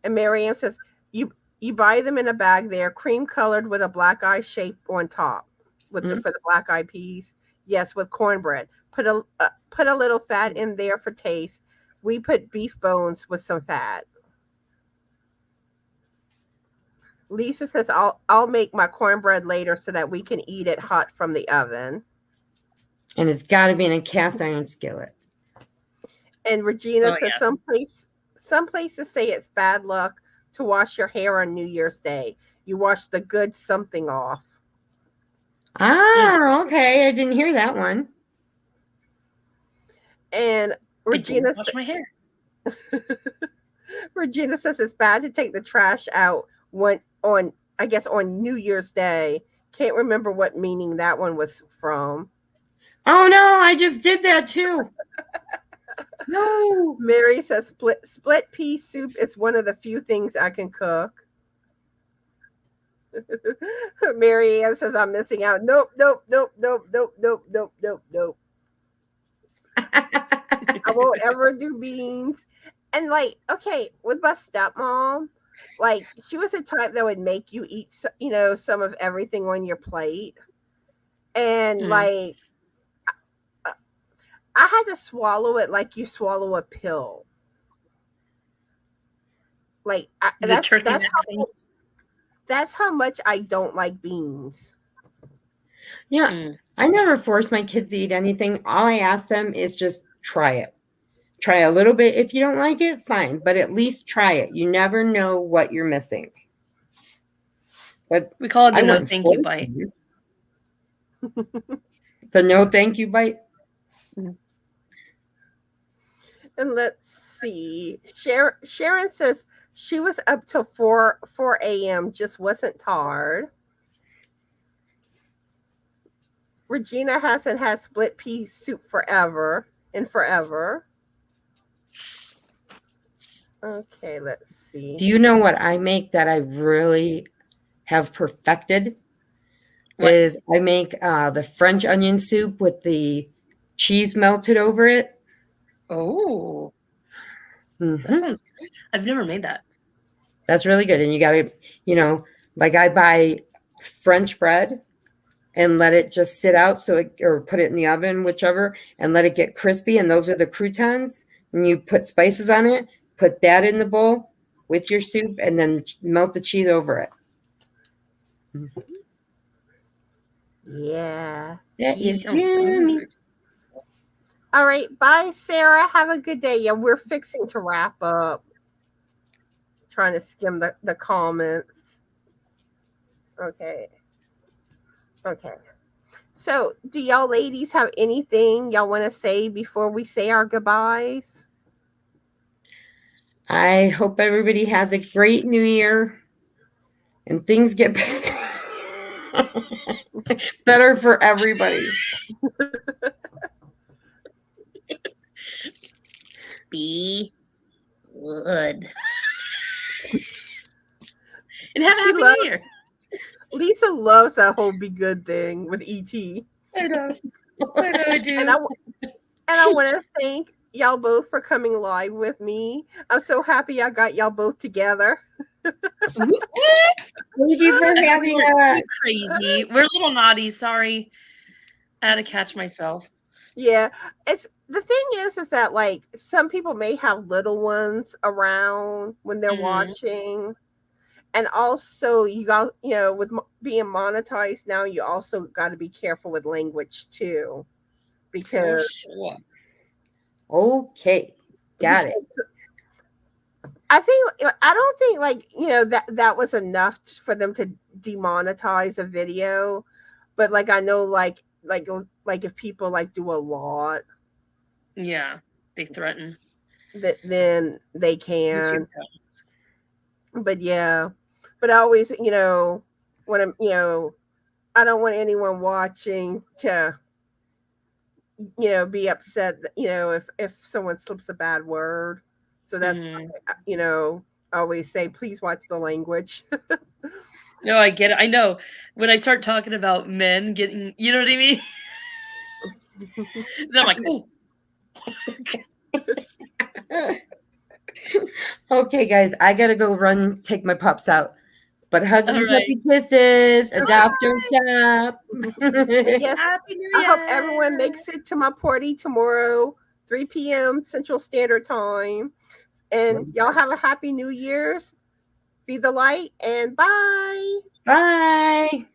And Marianne says you buy them in a bag. They are cream colored with a black eye shape on top for the black eyed peas. Yes, with cornbread. Put a little fat in there for taste. We put beef bones with some fat. Lisa says I'll make my cornbread later so that we can eat it hot from the oven. And it's got to be in a cast iron skillet. And Regina says some places say it's bad luck to wash your hair on New Year's Day. You wash the good something off. Ah, okay. I didn't hear that one. And Regina wash my hair. Regina says it's bad to take the trash out on New Year's Day. Can't remember what meaning that one was from. Oh no, I just did that too. No. Mary says split pea soup is one of the few things I can cook. Mary Ann says I'm missing out. Nope. I won't ever do beans. And like, okay, with my stepmom, like she was the type that would make you eat, some of everything on your plate. And like, I had to swallow it like you swallow a pill. Like that's how much I don't like beans. Yeah. I never force my kids to eat anything. All I ask them is just try it. Try a little bit. If you don't like it, fine. But at least try it. You never know what you're missing. But we call it the no thank you bite. The no thank you bite. And let's see. Sharon says she was up till 4 a.m. Just wasn't tired. Regina hasn't had split pea soup forever. Okay, let's see. Do you know what I make that I really have perfected? What? Is I make the French onion soup with the cheese melted over it. Oh, that sounds good. I've never made that. That's really good. And you got to, like I buy French bread and let it just sit out or put it in the oven, whichever, and let it get crispy. And those are the croutons. And you put spices on it, put that in the bowl with your soup, and then melt the cheese over it. Yeah. That is yummy. All right. Bye, Sarah. Have a good day. Yeah, we're fixing to wrap up. Trying to skim the comments. Okay. So, do y'all ladies have anything y'all want to say before we say our goodbyes? I hope everybody has a great new year and things get better. Better for everybody. Be good. And have a happy new year. Lisa loves that whole be good thing with E.T. I know I do. And I want to thank y'all both for coming live with me. I'm so happy I got y'all both together. Thank you for having us. Crazy. We're a little naughty. Sorry. I had to catch myself. Yeah. It's the thing is that like some people may have little ones around when they're watching. And also you got, with being monetized now, you also got to be careful with language too. Because okay. Got it. I don't think like, that was enough for them to demonetize a video. But like, I know like if people like do a lot. Yeah. They threaten. Then they can. But yeah. But I always, when I'm, I don't want anyone watching to, be upset, if someone slips a bad word. So that's, I always say, please watch the language. No, I get it. I know when I start talking about men getting, you know what I mean? Then I'm like, oh. Okay, guys, I got to go run, take my pups out. But hugs and puppy kisses, adopt or shop. Yes, Happy New Year. I hope everyone makes it to my party tomorrow, 3 p.m. Central Standard Time. And y'all have a happy New Year's. Be the light and bye. Bye.